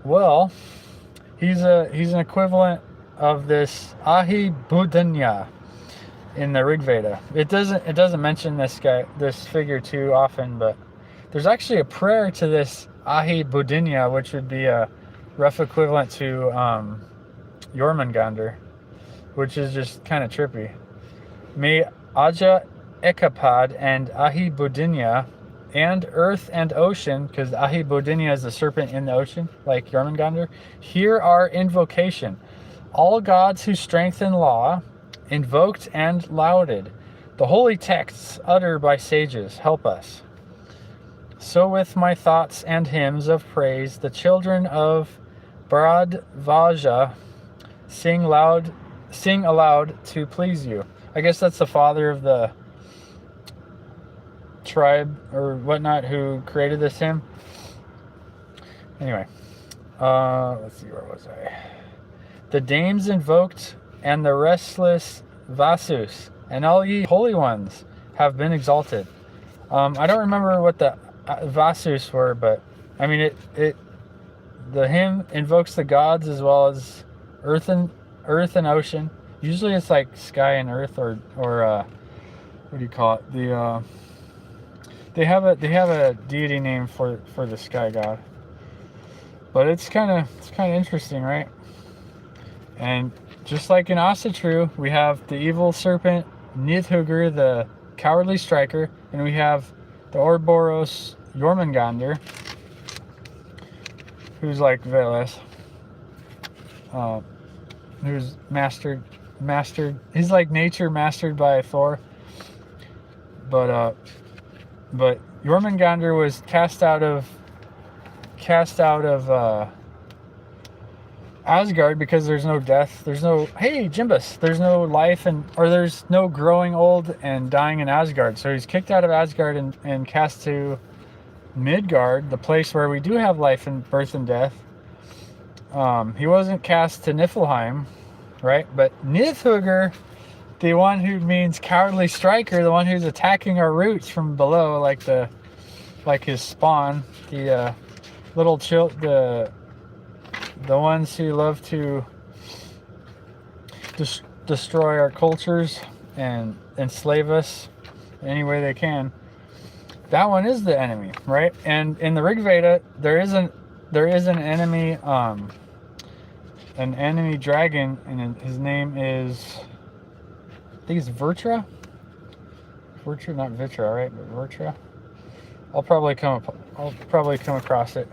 Well, he's an equivalent of this Ahi Budanya in the Rig Veda. It doesn't mention this figure too often, but there's actually a prayer to this Ahi Budanya, which would be a rough equivalent to Jormungandr, which is just kind of trippy. May Aja Ekapad and Ahi Budinya and earth and ocean, because Ahi Budinya is the serpent in the ocean, like Jormungandr, hear our invocation. All gods who strengthen law, invoked and lauded, the holy texts uttered by sages, help us. So with my thoughts and hymns of praise, the children of Bharadvaja sing aloud to please you. I guess that's the father of the tribe or whatnot who created this hymn. Anyway, let's see, where was I? The dames invoked and the restless Vasus and all ye holy ones have been exalted. I don't remember what the Vasus were, but I mean the hymn invokes the gods as well as earth and ocean. Usually it's like sky and earth, or what do you call it? They have a deity name for the sky god. But it's kind of interesting, right? And just like in Asatru, we have the evil serpent Nidhugr, the cowardly striker, and we have the Ouroboros Jormungandr, who's like Veles, who's mastered. He's like nature mastered by Thor. But Jormungandr was cast out of Asgard because there's no death. There's no Jimbus. There's no life or there's no growing old and dying in Asgard. So he's kicked out of Asgard and cast to Midgard, the place where we do have life and birth and death. He wasn't cast to Niflheim, right? But Nidhugr, the one who means cowardly striker, the one who's attacking our roots from below, like his spawn, the little the ones who love to destroy our cultures and enslave us any way they can. That one is the enemy, right? And in the Rig Veda, there is an enemy, dragon, and his name is, I think it's Vertra, not Vitra, right? But Vertra. I'll probably come across it.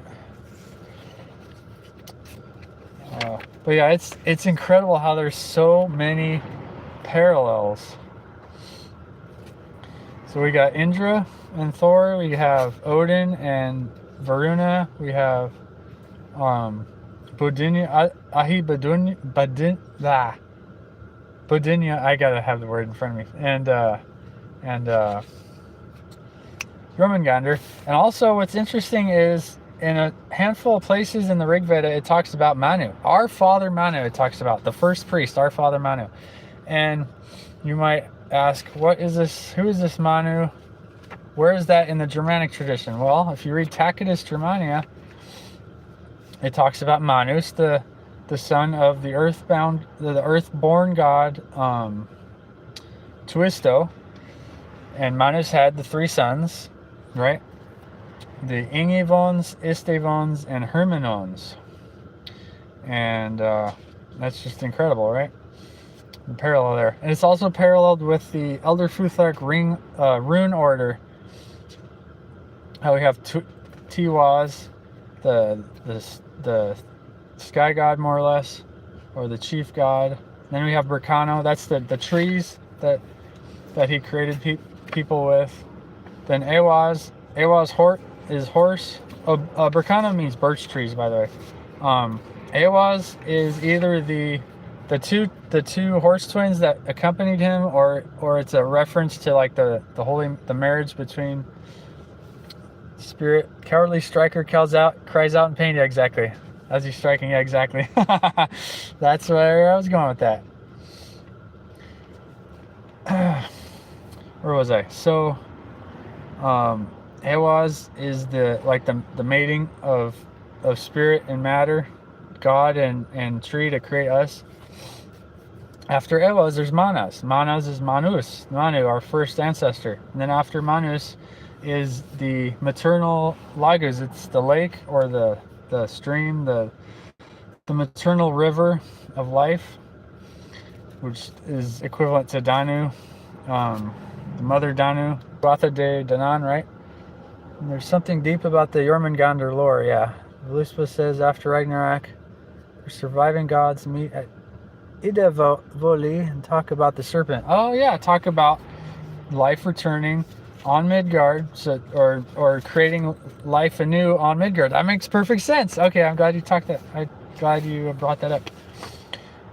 But yeah, it's incredible how there's so many parallels. So we got Indra and Thor. We have Odin and Varuna. We have Budinya, Ahi Budinya. Budinya. I gotta have the word in front of me. And Jormungandr. And also, what's interesting is in a handful of places in the Rig Veda, it talks about Manu, our father Manu. It talks about the first priest, our father Manu. And you might ask, what is this? Who is this Manu? Where is that in the Germanic tradition? Well, if you read Tacitus Germania, it talks about Manus, the son of the earthborn god Tuisto. And Manus had the three sons, right? The Ingivons, Istevons, and Hermanons. And that's just incredible, right? The parallel there. And it's also paralleled with the Elder Futhark rune order. How we have Tiwaz, the sky god, more or less, or the chief god. Then we have Bracano. That's the trees that he created people with. Then Awaz is horse, Berkana means birch trees, by the way. Ehwaz is either the two horse twins that accompanied him, or it's a reference to like the marriage between spirit. Cowardly striker cries out in pain. Yeah, exactly. As he's striking, yeah, exactly. That's where I was going with that. Where was I? So, Ehwaz is the mating of spirit and matter, God and tree to create us. After Ehwaz, there's Manas. Manas is Manu, our first ancestor. And then after Manus is the maternal Lagus. It's the lake or the stream, the maternal river of life, which is equivalent to Danu, the mother Danu, Vatha de Danan, right? And there's something deep about the Jormungandr lore, yeah. Voluspa says after Ragnarok, the surviving gods meet at Idavoli and talk about the serpent. Oh yeah, talk about life returning on Midgard, so or creating life anew on Midgard. That makes perfect sense. Okay, I'm glad you brought that up.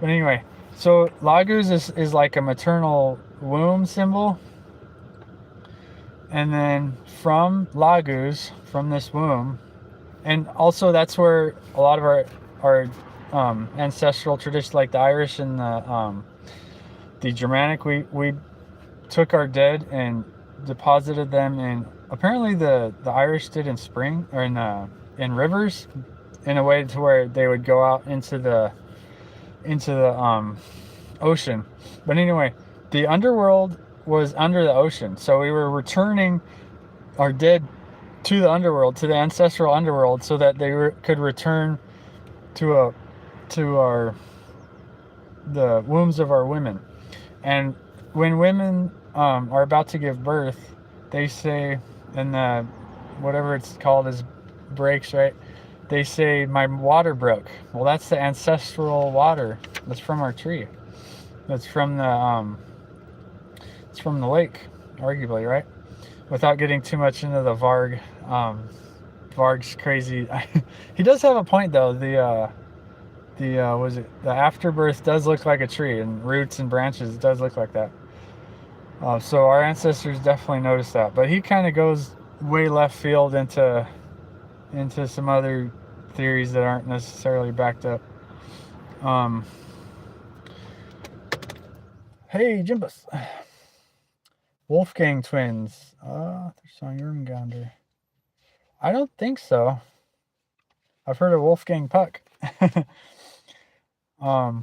But anyway, so Lagus is like a maternal womb symbol. And then from Lagus, from this womb, and also that's where a lot of our ancestral traditions, like the Irish and the Germanic, we took our dead and deposited them in. Apparently, the Irish did in spring or in rivers, in a way to where they would go out into the ocean. But anyway, the underworld was under the ocean, so we were returning our dead to the underworld, to the ancestral underworld, so that they could return to the wombs of our women. And when women are about to give birth, they say, in the whatever it's called is breaks, right? They say, my water broke. Well, that's the ancestral water. That's from our tree. That's from it's from the lake, arguably, right? Without getting too much into the Varg. Varg's crazy. He does have a point though. The afterbirth does look like a tree, and roots and branches, it does look like that. So our ancestors definitely noticed that. But he kind of goes way left field into some other theories that aren't necessarily backed up. Hey, Jimbus. Wolfgang twins. They're song Jormungandr. I don't think so. I've heard of Wolfgang Puck. So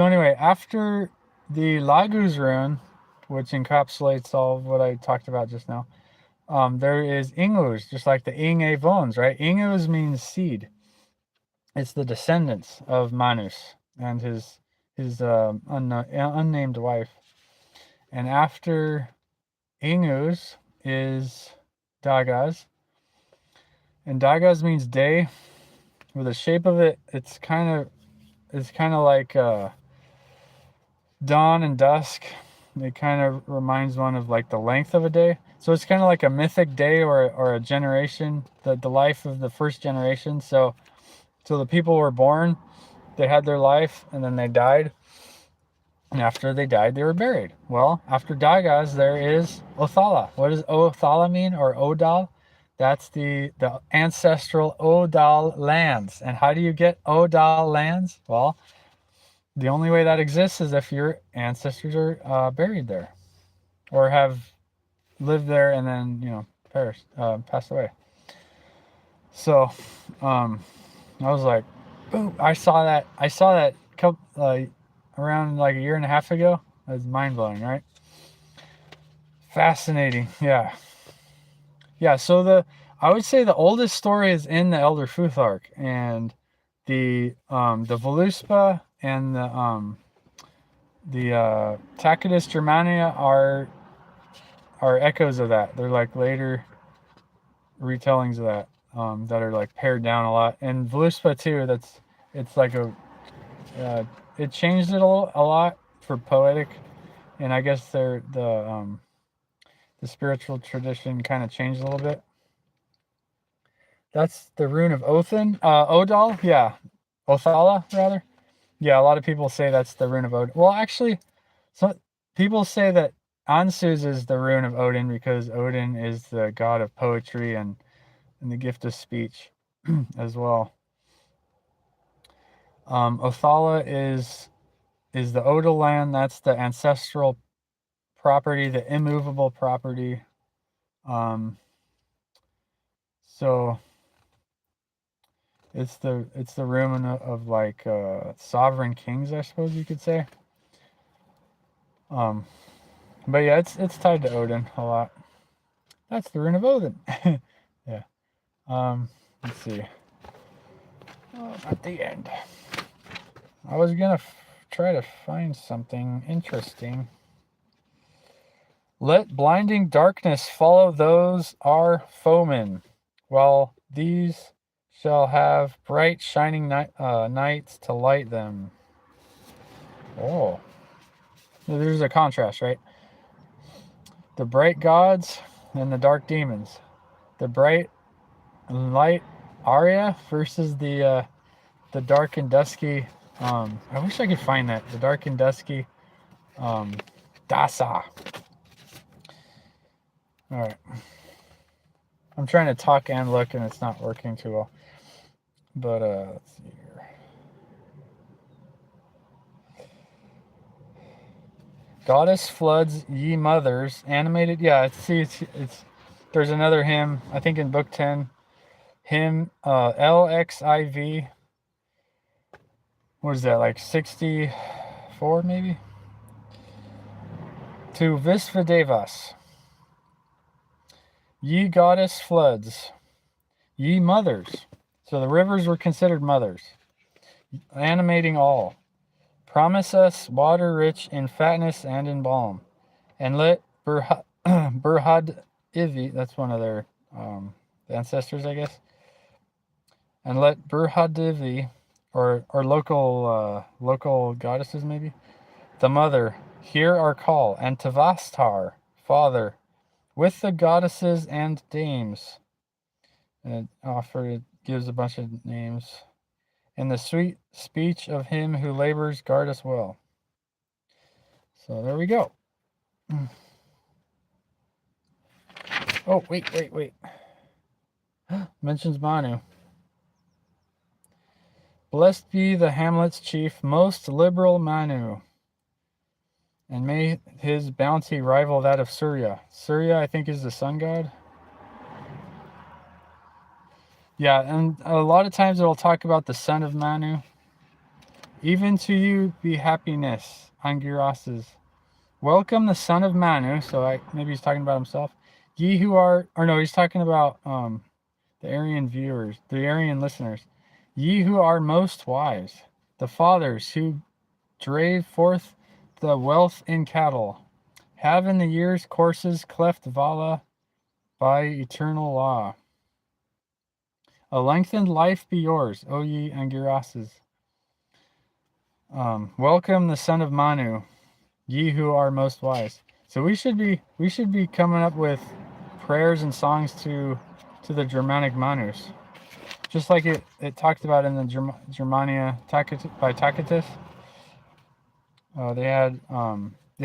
anyway, after the Lagus rune, which encapsulates all of what I talked about just now, there is Ingus, just like the Inge Vons, right? Ingus means seed. It's the descendants of Manus and his unnamed wife. And after Ingus is Dagaz. And Dagaz means day. With the shape of it, it's kind of like dawn and dusk. It kind of reminds one of like the length of a day. So it's kind of like a mythic day or a generation, the life of the first generation. So the people were born, they had their life, and then they died. And after they died, they were buried. Well, after Dagaz, there is Othala. What does Othala mean, or Odal? That's the ancestral Odal lands. And how do you get Odal lands? Well, the only way that exists is if your ancestors are buried there, or have lived there and then passed away. So, I was like, ooh, I saw that couple around like a year and a half ago. It was mind blowing, right? Fascinating, yeah. So I would say the oldest story is in the Elder Futhark, and the Voluspa and the Tacitus Germania are echoes of that. They're like later retellings of that that are like pared down a lot. And Voluspa too. It's like it changed it a lot for poetic, and I guess the spiritual tradition kind of changed a little bit. That's the rune of Othin. Odal, yeah. Othala, rather. Yeah, a lot of people say that's the rune of Odin. Well, actually, some people say that Ansu's is the rune of Odin because Odin is the god of poetry and the gift of speech as well. Othala is the Odal land. That's the ancestral property, the immovable property. So it's the rune of like sovereign kings, I suppose you could say. But yeah, it's tied to Odin a lot. That's the rune of Odin. Yeah. Let's see. At the end, I was gonna try to find something interesting. Let blinding darkness follow those our foemen, while these shall have bright shining nights to light them. Oh, there's a contrast, right? The bright gods and the dark demons. The bright light Arya versus the dark and dusky. I wish I could find that. The dark and dusky Dasa. All right. I'm trying to talk and look, and it's not working too well. But let's see here. Goddess floods ye mothers. Animated. Yeah. See, it's there's another hymn. I think in book 10. Hymn LXIV. What is that, like 64 maybe? To Visvadevas. Ye goddess floods, ye mothers. So the rivers were considered mothers, animating all. Promise us water rich in fatness and in balm. And let Burhad Ivi, that's one of their ancestors, I guess. And let Burhadivi, or local goddesses maybe, the mother, hear our call, and Tavastar, father, with the goddesses and dames. And it gives a bunch of names. And the sweet speech of him who labors guard us well. So there we go. Oh, wait. Mentions Manu. Blessed be the hamlet's chief, most liberal Manu. And may his bounty rival that of Surya. Surya, I think, is the sun god. Yeah, and a lot of times it'll talk about the son of Manu. Even to you be happiness, Angiras's. Welcome the son of Manu. So maybe he's talking about himself. Ye who are, or no, he's talking about the Aryan viewers, the Aryan listeners. Ye who are most wise, the fathers who drave forth the wealth in cattle, have in the years courses cleft Vala by eternal law. A lengthened life be yours, O ye Angiras's. Welcome the son of Manu, ye who are most wise. So we should be coming up with prayers and songs to the Germanic Manus, just like it talked about in the Germania by Tacitus. They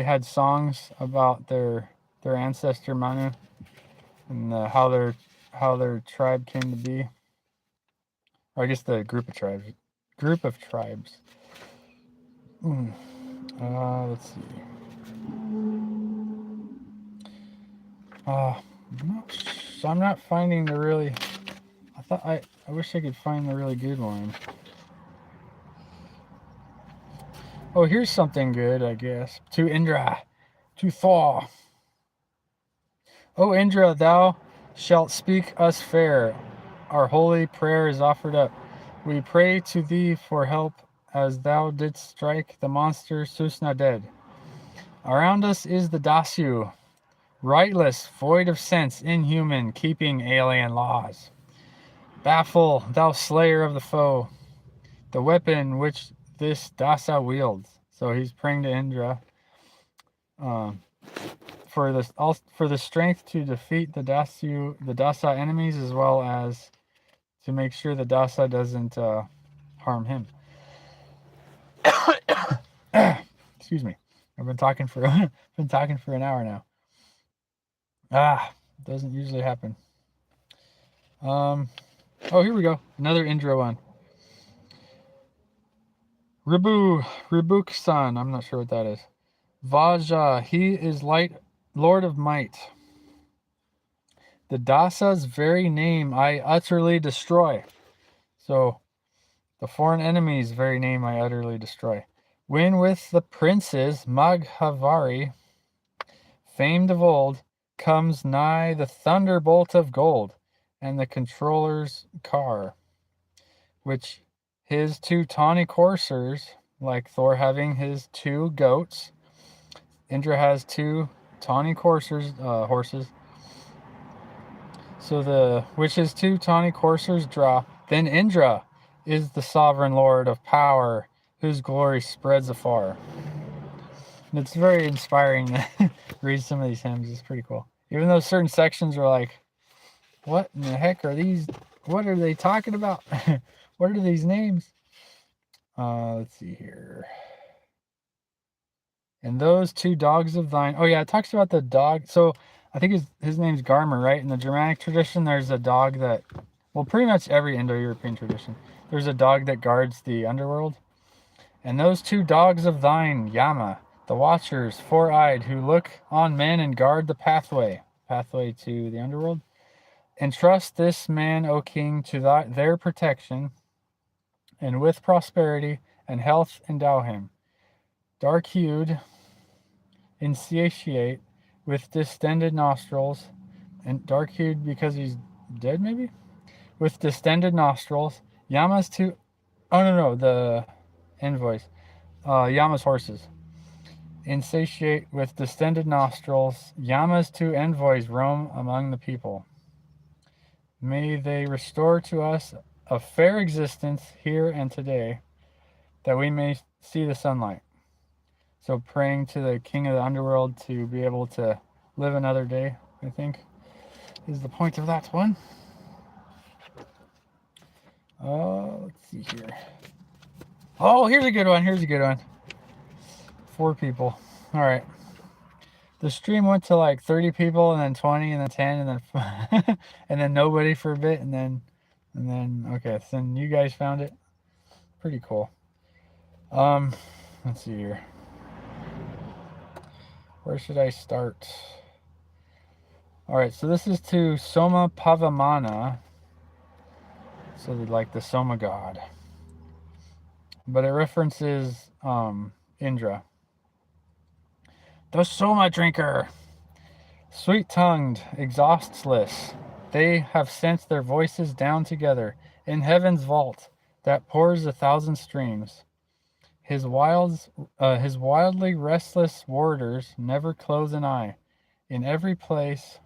had songs about their ancestor Manu and how their tribe came to be. Or I guess the group of tribes. Let's see. I'm not finding the really. I wish I could find the really good one. Oh, here's something good, I guess. To Indra, to Thor. O Indra, thou shalt speak us fair. Our holy prayer is offered up. We pray to thee for help, as thou didst strike the monster Susna dead. Around us is the Dasu, rightless, void of sense, inhuman, keeping alien laws. Baffle, thou slayer of the foe, the weapon which this Dasa wields. So he's praying to Indra for the strength to defeat the Dasa enemies, as well as to make sure the Dasa doesn't harm him. Excuse me. I've been talking for an hour now. Doesn't usually happen. Oh, here we go. Another Indra one. Ribuk-san. I'm not sure what that is. Vaja. He is light, Lord of Might. The Dasa's very name I utterly destroy. So, the foreign enemy's very name I utterly destroy. When with the princes, Maghavari, famed of old, comes nigh the thunderbolt of gold, and the controller's car, which his two tawny coursers, like Thor having his two goats, Indra has two tawny coursers, horses, so which his two tawny coursers draw. Then Indra is the sovereign lord of power, whose glory spreads afar. And it's very inspiring to read some of these hymns. It's pretty cool. Even though certain sections are like, what in the heck are these? What are they talking about? What are these names? Let's see here. And those two dogs of thine. Oh, yeah, it talks about the dog. So I think his name's Garmer, right? In the Germanic tradition, there's a dog that, well, pretty much every Indo-European tradition, there's a dog that guards the underworld. And those two dogs of thine, Yama, the watchers, four-eyed, who look on men and guard the pathway to the underworld. Entrust this man, O king, to their protection, and with prosperity and health endow him. Dark-hued, insatiate, with distended nostrils, and dark-hued because he's dead, maybe? With distended nostrils, Yama's two... Oh, no, the envoys. Yama's horses. Insatiate with distended nostrils, Yama's two envoys roam among the people. May they restore to us a fair existence here and today, that we may see the sunlight. So praying to the king of the underworld to be able to live another day, I think, is the point of that one. Let's see here. Oh, here's a good one. 4 people. All right. The stream went to like 30 people, and then 20, and then 10, and then and then nobody for a bit, and then okay. So then you guys found it. Pretty cool. Let's see here. Where should I start? All right. So this is to Soma Pavamana. So like the Soma god, but it references Indra. The Soma drinker, sweet-tongued, exhaustless, they have sent their voices down together in heaven's vault that pours 1,000 streams. His wildly restless warders never close an eye. In every place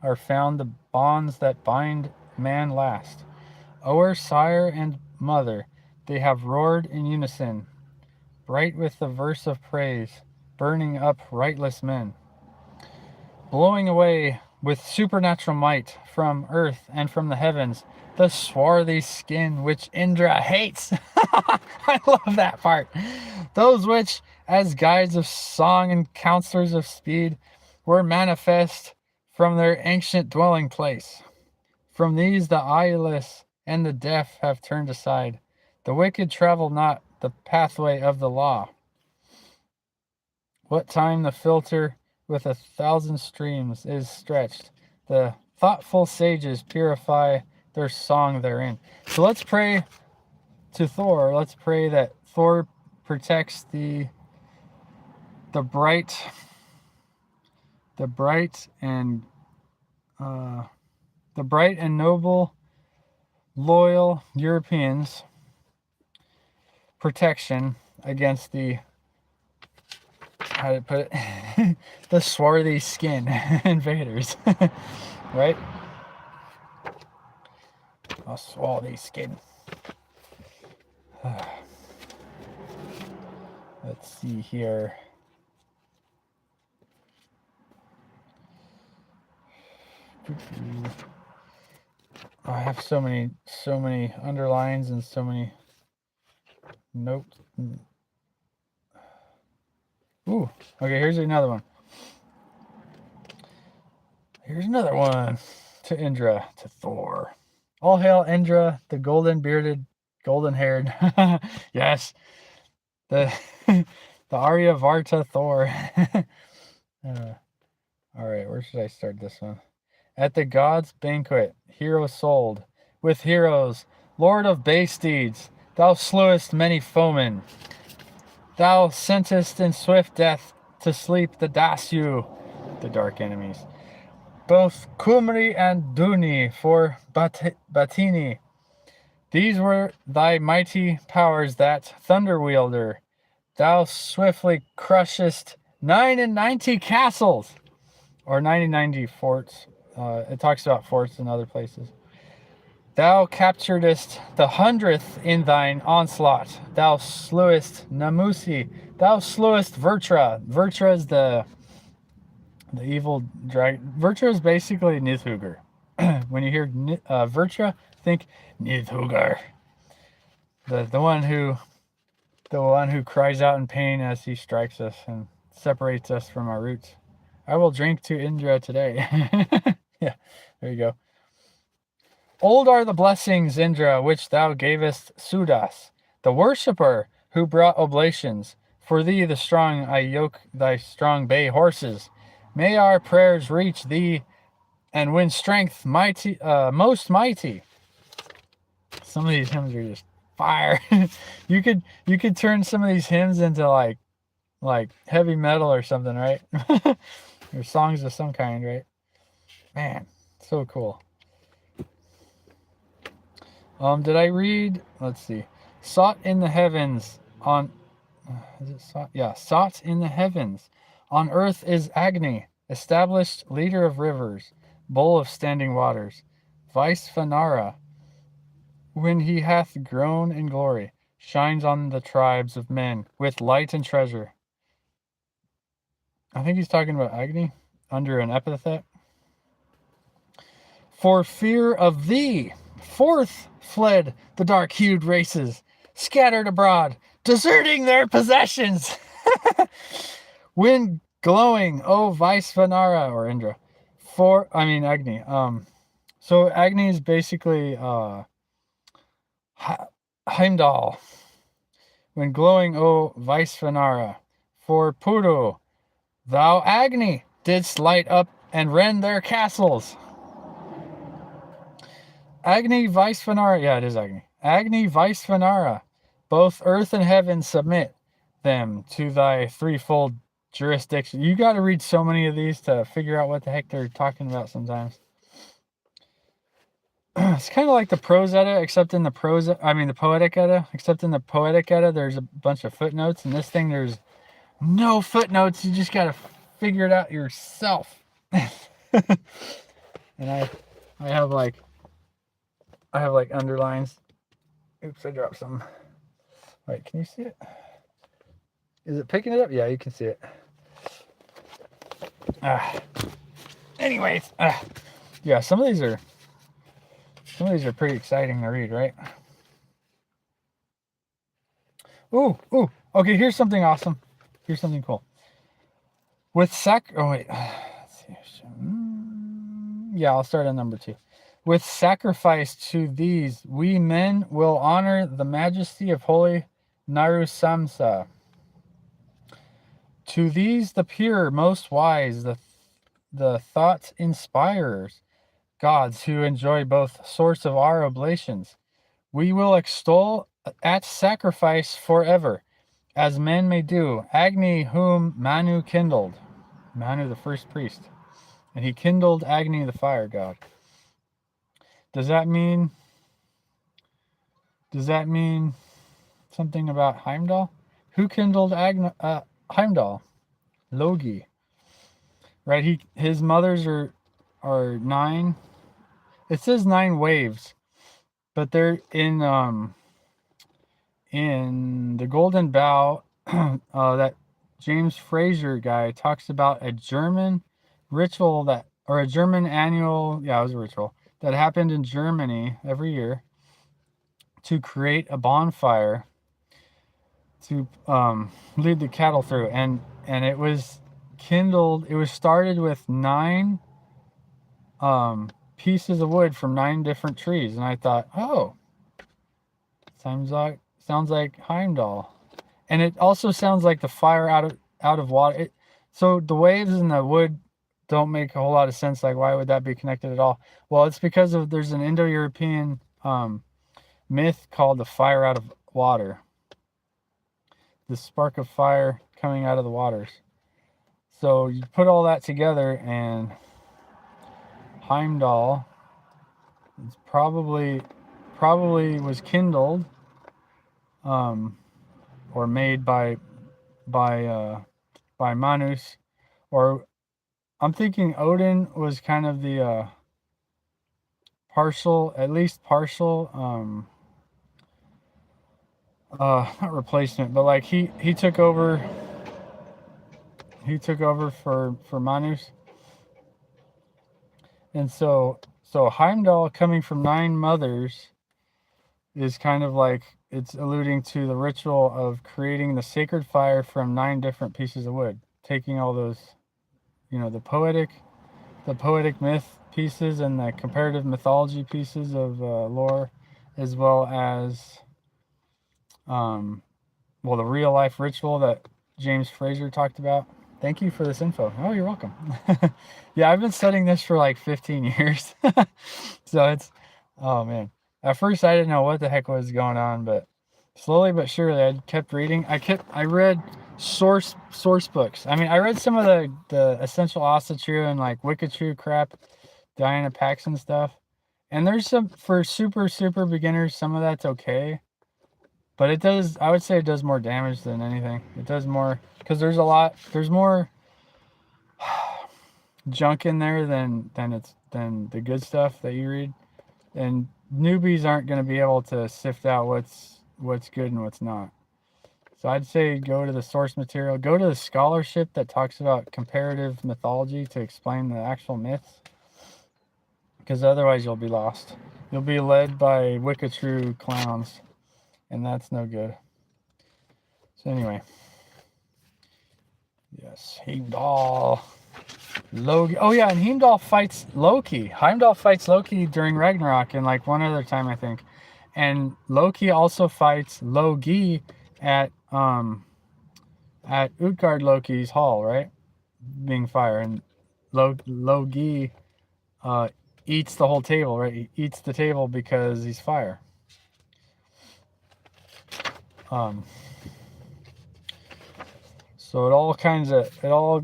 are found the bonds that bind man last. O'er sire and mother they have roared in unison, bright with the verse of praise, burning up rightless men, blowing away with supernatural might from earth and from the heavens the swarthy skin which Indra hates. I love that part. Those which, as guides of song and counselors of speed, were manifest from their ancient dwelling place. From these the eyeless and the deaf have turned aside. The wicked travel not the pathway of the law. What time the filter with 1,000 streams is stretched, the thoughtful sages purify their song therein. So let's pray to Thor. Let's pray that Thor protects the bright and noble, loyal Europeans' protection against the, how to put it, the swarthy skin invaders, right? A swarthy skin. Let's see here. I have so many underlines and so many notes. Ooh, okay, here's another one. Here's another one. To Indra, to Thor. All hail Indra, the golden-bearded, golden-haired. Yes, the the Aryavarta Thor. All right, where should I start this one? At the gods' banquet, hero sold, with heroes, lord of bay steeds, thou slewest many foemen. Thou sentest in swift death to sleep the Dasu, the dark enemies. Both Kumri and Duni for Batini. These were thy mighty powers that, thunder wielder, thou swiftly crushest 99 castles, or 90 forts. It talks about forts in other places. Thou capturedest the 100th in thine onslaught. Thou slewest Namusi. Thou slewest Vertra. Vertra is the evil dragon. Vertra is basically Nidhugger. When you hear Vertra, think Nidhugger. The one who cries out in pain as he strikes us and separates us from our roots. I will drink to Indra today. Yeah, there you go. Old are the blessings, Indra, which thou gavest Sudas, the worshipper who brought oblations. For thee, the strong, I yoke thy strong bay horses. May our prayers reach thee and win strength mighty, most mighty. Some of these hymns are just fire. You could turn some of these hymns into like heavy metal or something, right? Or songs of some kind, right? Man, so cool. Did I read? Let's see. Sought in the heavens on. Is it sought? Yeah, sought in the heavens. On earth is Agni, established leader of rivers, bull of standing waters. Vaisvanara, when he hath grown in glory, shines on the tribes of men with light and treasure. I think he's talking about Agni under an epithet. For fear of thee, forth fled the dark-hued races, scattered abroad, deserting their possessions. When glowing, O Vaisvanara, or Indra, Agni. So Agni is basically Heimdall. When glowing, O Vaisvanara, for Puru, thou Agni didst light up and rend their castles. Agni Vaisvanara, yeah, it is Agni. Agni Vaisvanara, both earth and heaven submit them to thy threefold jurisdiction. You got to read so many of these to figure out what the heck they're talking about sometimes. It's kind of like the prose Edda, except in the Poetic Edda, except in the Poetic Edda, there's a bunch of footnotes. In this thing, there's no footnotes. You just got to figure it out yourself. And I have like underlines. Oops, I dropped some. Wait, can you see it? Is it picking it up? Yeah, you can see it. Anyways, yeah, some of these are pretty exciting to read, right? Ooh. Okay, here's something awesome. Here's something cool. Let's see. Yeah, I'll start on number 2. With sacrifice to these, we men will honor the majesty of holy Narusamsa. To these, the pure, most wise, the thought inspirers, gods who enjoy both source of our oblations, we will extol at sacrifice forever, as men may do, Agni whom Manu kindled. Manu, the first priest. And he kindled Agni, the fire god. Does that mean something about Heimdall? Who kindled Heimdall? Logi. Right, his mothers are 9. It says 9 waves, but they're in the Golden Bough. That James Fraser guy talks about a German ritual a German annual. Yeah, it was a ritual that happened in Germany every year to create a bonfire to lead the cattle through, and it was kindled. It was started with 9 pieces of wood from 9 different trees, and I thought, oh, sounds like Heimdall, and it also sounds like the fire out of water. So the waves and the wood don't make a whole lot of sense. Like, why would that be connected at all? Well, it's because there's an Indo-European myth called the fire out of water. The spark of fire coming out of the waters. So you put all that together, and Heimdall is probably was kindled, or made by Manus, or I'm thinking Odin was kind of the at least partial, not replacement, but like he took over for Manus. And so Heimdall, coming from 9 mothers, is kind of like, it's alluding to the ritual of creating the sacred fire from 9 different pieces of wood, taking all those, the poetic myth pieces and the comparative mythology pieces of lore, as well as the real life ritual that James Fraser talked about. Thank you for this info. Oh, you're welcome. Yeah, I've been studying this for like 15 years. So it's, oh man. At first I didn't know what the heck was going on, but slowly but surely I kept reading. I read source books. I mean, I read some of the Essential Asatru and like Wicca crap, Diana Paxson stuff. And there's some, for super beginners, some of that's okay. But I would say it does more damage than anything. It does more, because there's more junk in there than the good stuff that you read. And newbies aren't going to be able to sift out what's good and what's not. So I'd say go to the source material, go to the scholarship that talks about comparative mythology to explain the actual myths, because otherwise you'll be lost. You'll be led by Wicca true clowns, and that's no good. So anyway, yes, Heimdall. Loki. Oh yeah, and Heimdall fights Loki. Heimdall fights Loki during Ragnarok, and like one other time, I think. And Loki also fights Logi at Utgard Loki's hall, right? Being fire, and Logi eats the whole table, right? He eats the table because he's fire. So it all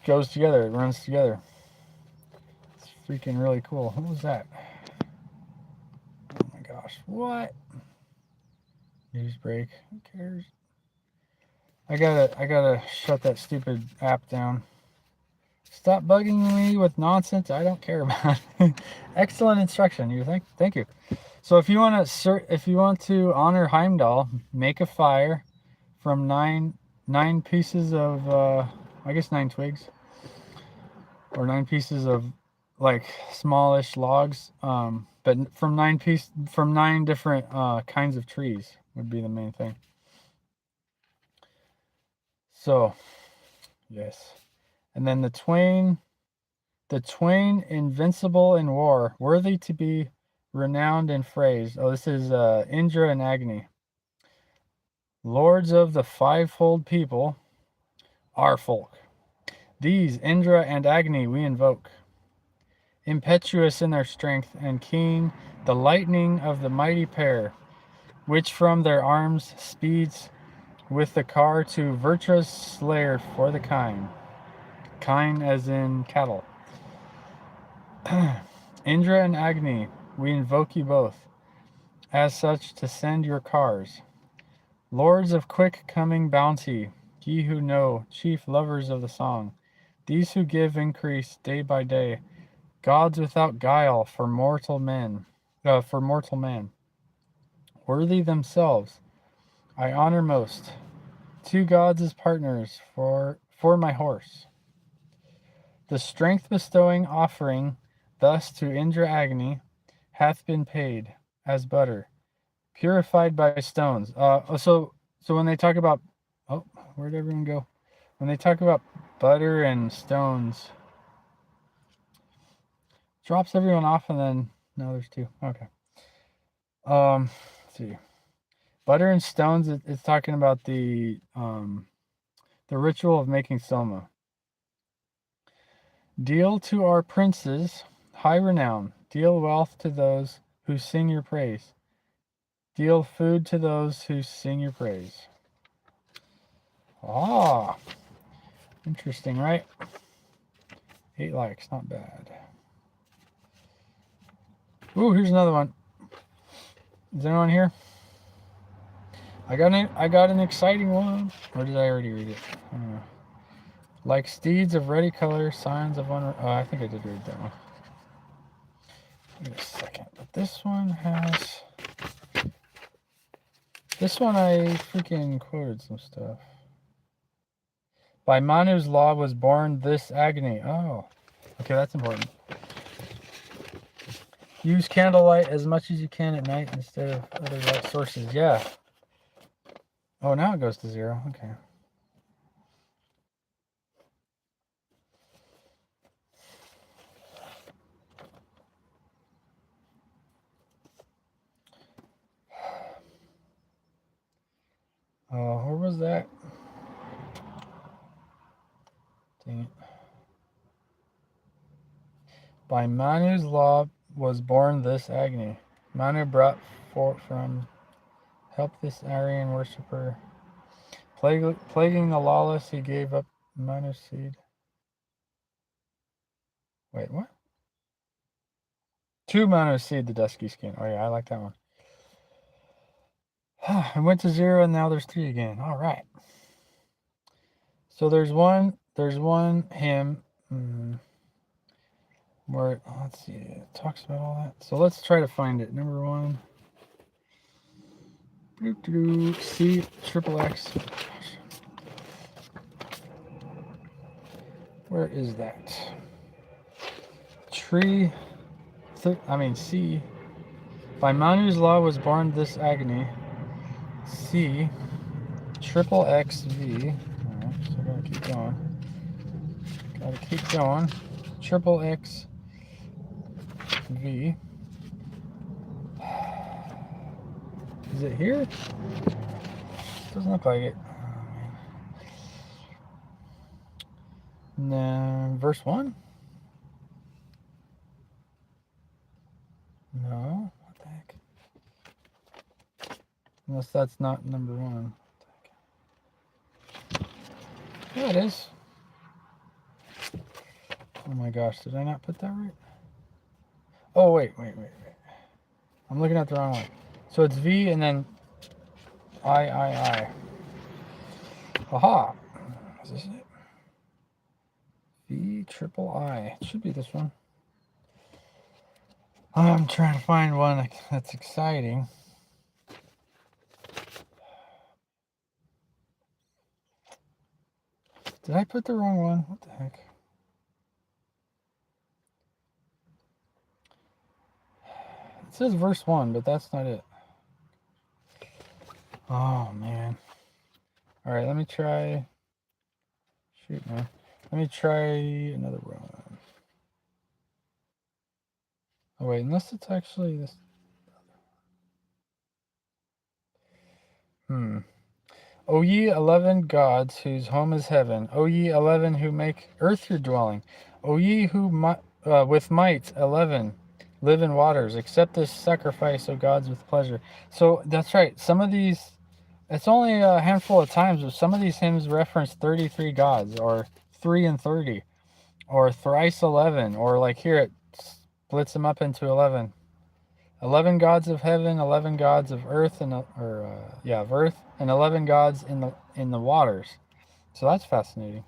goes together. It runs together. It's freaking really cool. What was that? Oh my gosh! What? News break. Who cares? I gotta shut that stupid app down. Stop bugging me with nonsense I don't care about. Excellent instruction. You think? Thank you. So if you want to honor Heimdall, make a fire from nine pieces of I guess 9 twigs, or 9 pieces of like smallish logs, but from 9 different kinds of trees would be the main thing. So yes, and then the twain invincible in war, worthy to be renowned in phrase. Oh, this is Indra and Agni, lords of the fivefold people, our folk. These Indra and Agni we invoke, impetuous in their strength and keen, the lightning of the mighty pair, which from their arms speeds with the car to virtuous slayer for the kine as in cattle. Indra and Agni, we invoke you both, as such to send your cars. Lords of quick coming bounty, ye who know, chief lovers of the song, these who give increase day by day, gods without guile for mortal man. Worthy themselves, I honor most, 2 gods as partners for my horse. The strength bestowing offering thus to Indra Agni hath been paid as butter, purified by stones. So when they talk about, oh, where'd everyone go? When they talk about butter and stones, drops everyone off, and then no, there's two. Okay. Let's see. Butter and stones. It's talking about the ritual of making soma. Deal to our princes high renown. Deal wealth to those who sing your praise. Deal food to those who sing your praise. Ah, interesting, right? 8 likes, not bad. Ooh, here's another one. Is anyone here? I got an exciting one. Or did I already read it? I don't know. Like steeds of ready color, signs of one. Oh, I think I did read that one. Wait a second. But this one has. This one I freaking quoted some stuff. By Manu's law was born this agony. Oh, okay, that's important. Use candlelight as much as you can at night instead of other light sources. Yeah. Oh, now it goes to 0. Okay. Where was that? Dang it. By Manu's law was born this agony. Manu brought forth from help this Aryan worshipper. Plaguing the lawless, he gave up Manu's seed. Wait, what? 2 Manu's seed, the dusky skin. Oh yeah, I like that one. I went to 0 and now there's 3 again. All right. So there's one hymn where, let's see, it talks about all that. So let's try to find it. Number 1. C triple X. Where is that? C. By Manu's law was born this agony. C triple X V. Alright, so we're gonna keep going. Gotta keep going. Triple X V. Is it here? Doesn't look like it. No, verse 1? No. What the heck? Unless that's not number 1. Yeah, it is. Oh my gosh, did I not put that right? Oh, wait. I'm looking at the wrong one. So it's V and then I. Aha! Is this it? V triple I. It should be this one. I'm trying to find one that's exciting. Did I put the wrong one? What the heck? It says verse 1, but that's not it. Oh, man. All right, let me try. Shoot, man. Let me try another one. Oh, wait, unless it's actually this. O ye 11 gods whose home is heaven, O ye 11 who make earth your dwelling, O ye who with might 11 live in waters, accept this sacrifice, O gods, with pleasure. So that's right. Some of these, it's only a handful of times, but some of these hymns reference 33 gods, or 3 and 30, or thrice 11, or like here it splits them up into 11. 11 gods of heaven, 11 gods of earth, and of earth, and 11 gods in the waters. So that's fascinating.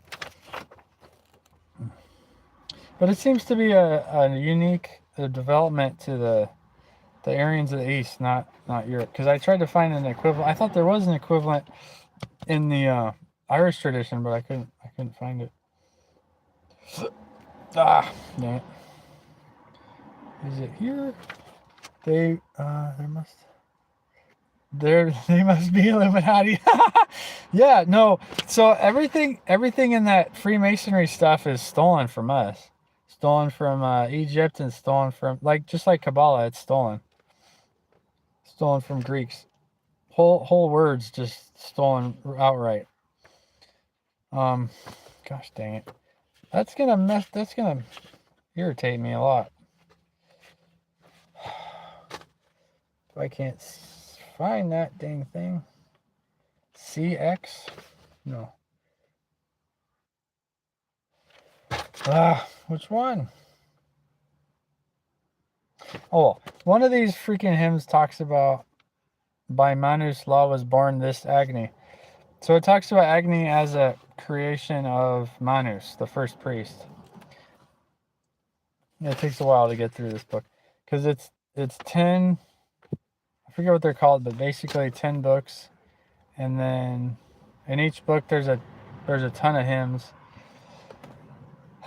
But it seems to be a unique development to the Aryans of the East, not Europe. Because I tried to find an equivalent. I thought there was an equivalent in the Irish tradition, but I couldn't find it. Ah, dang it. Is it here? They must be Illuminati. Yeah, no. So everything in that Freemasonry stuff is stolen from us. Stolen from Egypt and stolen from, like, just like Kabbalah, it's stolen. Stolen from Greeks. Whole words just stolen outright. Gosh dang it. That's gonna irritate me a lot. I can't find that dang thing. CX? No. Which one? Oh, one of these freaking hymns talks about, by Manu's law was born this Agni. So it talks about Agni as a creation of Manus, the first priest. Yeah, it takes a while to get through this book because it's 10, I forget what they're called, but basically 10 books, and then in each book there's a ton of hymns.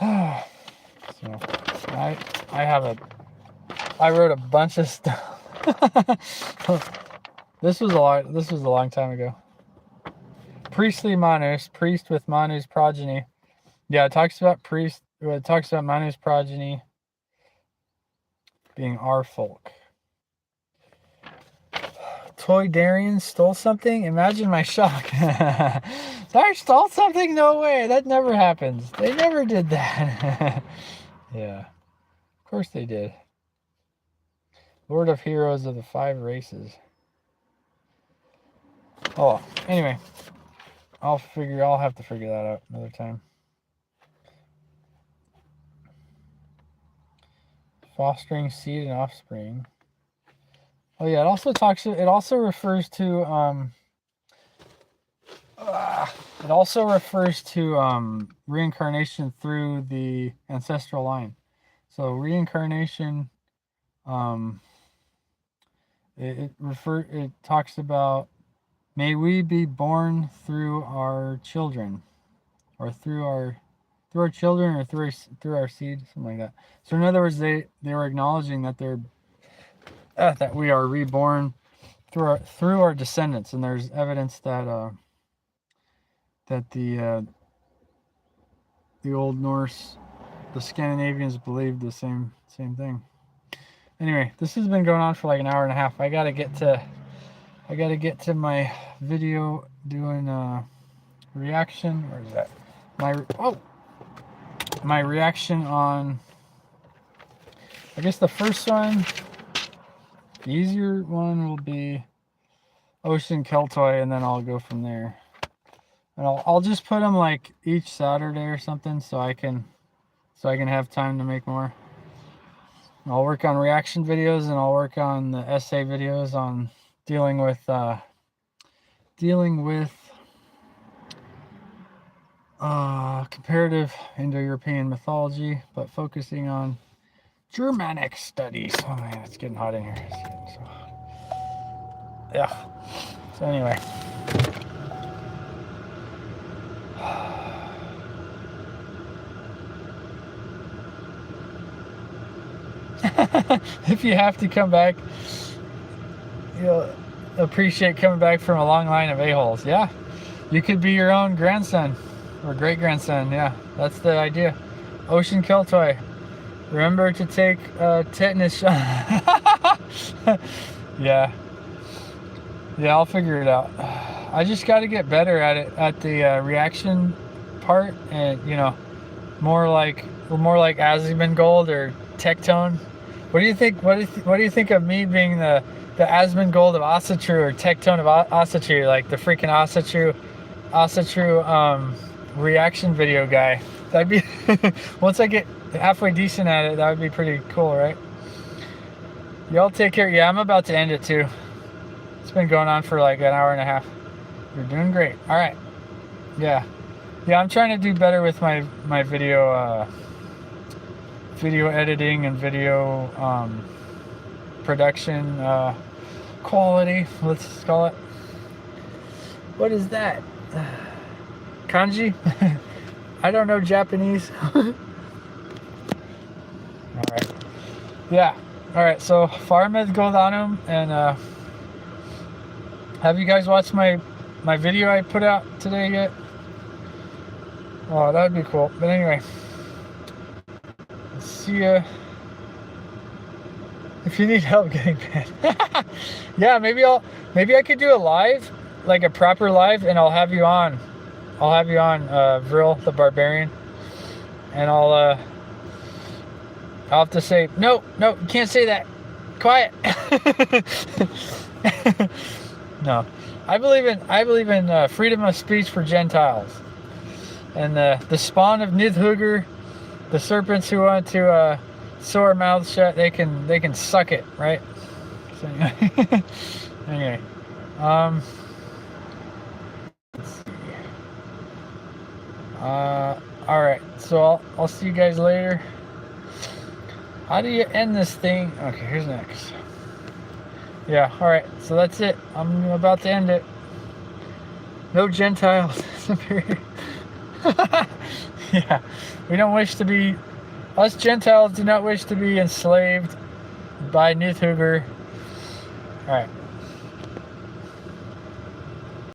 So I wrote a bunch of stuff. This was a long time ago. Priestly Manus, priest with Manu's progeny. Yeah, it talks about priest. It talks about Manu's progeny being our folk. Toy Darian stole something? Imagine my shock. I stole something? No way. That never happens. They never did that. Yeah. Of course they did. Lord of Heroes of the 5 races. Oh, anyway. I'll have to figure that out another time. Fostering seed and offspring. Oh yeah, it also refers to reincarnation through the ancestral line. So reincarnation, it talks about, may we be born through our children, or through our children, or through our seed, something like that. So in other words, they were acknowledging that that we are reborn through our descendants, and there's evidence that the Old Norse, the Scandinavians, believed the same thing. Anyway, this has been going on for like an hour and a half. I gotta get to my video doing reaction. Where is that? My reaction on, I guess the first one, the easier one, will be Ocean Keltoy, and then I'll go from there. And I'll just put them like each Saturday or something, so I can have time to make more. I'll work on reaction videos, and I'll work on the essay videos on dealing with comparative Indo-European mythology, but focusing on Germanic studies. Oh man, it's getting hot in here. Yeah. So anyway. If you have to come back, you'll appreciate coming back from a long line of a-holes. Yeah. You could be your own grandson or great-grandson. Yeah, that's the idea. Ocean Keltoy. Remember to take tetanus shot. Yeah. Yeah, I'll figure it out. I just got to get better at it, at the reaction part, and more like Asmongold or Tectone. What do you think? What do you think of me being the Asmongold of Asatru, or Tectone of Asatru, like the freaking Asatru reaction video guy? That'd be once I get halfway decent at it, that would be pretty cool, right? Y'all take care. Yeah, I'm about to end it too. It's been going on for like an hour and a half. You're doing great. All right. Yeah, I'm trying to do better with my video editing and video production quality, let's call it. What is that? Kanji? I don't know Japanese. All right. Yeah. Alright, so Farmeth Godhanum, and have you guys watched my video I put out today yet? Oh, that would be cool. But anyway, see ya. If you need help getting banned. Yeah, maybe I could do a live, like a proper live, and I'll have you on. Vril the Barbarian, and I'll have to say no, you can't say that. Quiet. No, I believe in freedom of speech for Gentiles, and the spawn of Nidhugger, the serpents who want to sew our mouths shut, they can suck it, right? So anyway, let's see. All right, so I'll see you guys later. How do you end this thing? Okay, here's next. Yeah, all right, so that's it. I'm about to end it. No Gentiles. Yeah, we don't wish to be. Us Gentiles do not wish to be enslaved by Nidhugger. All right.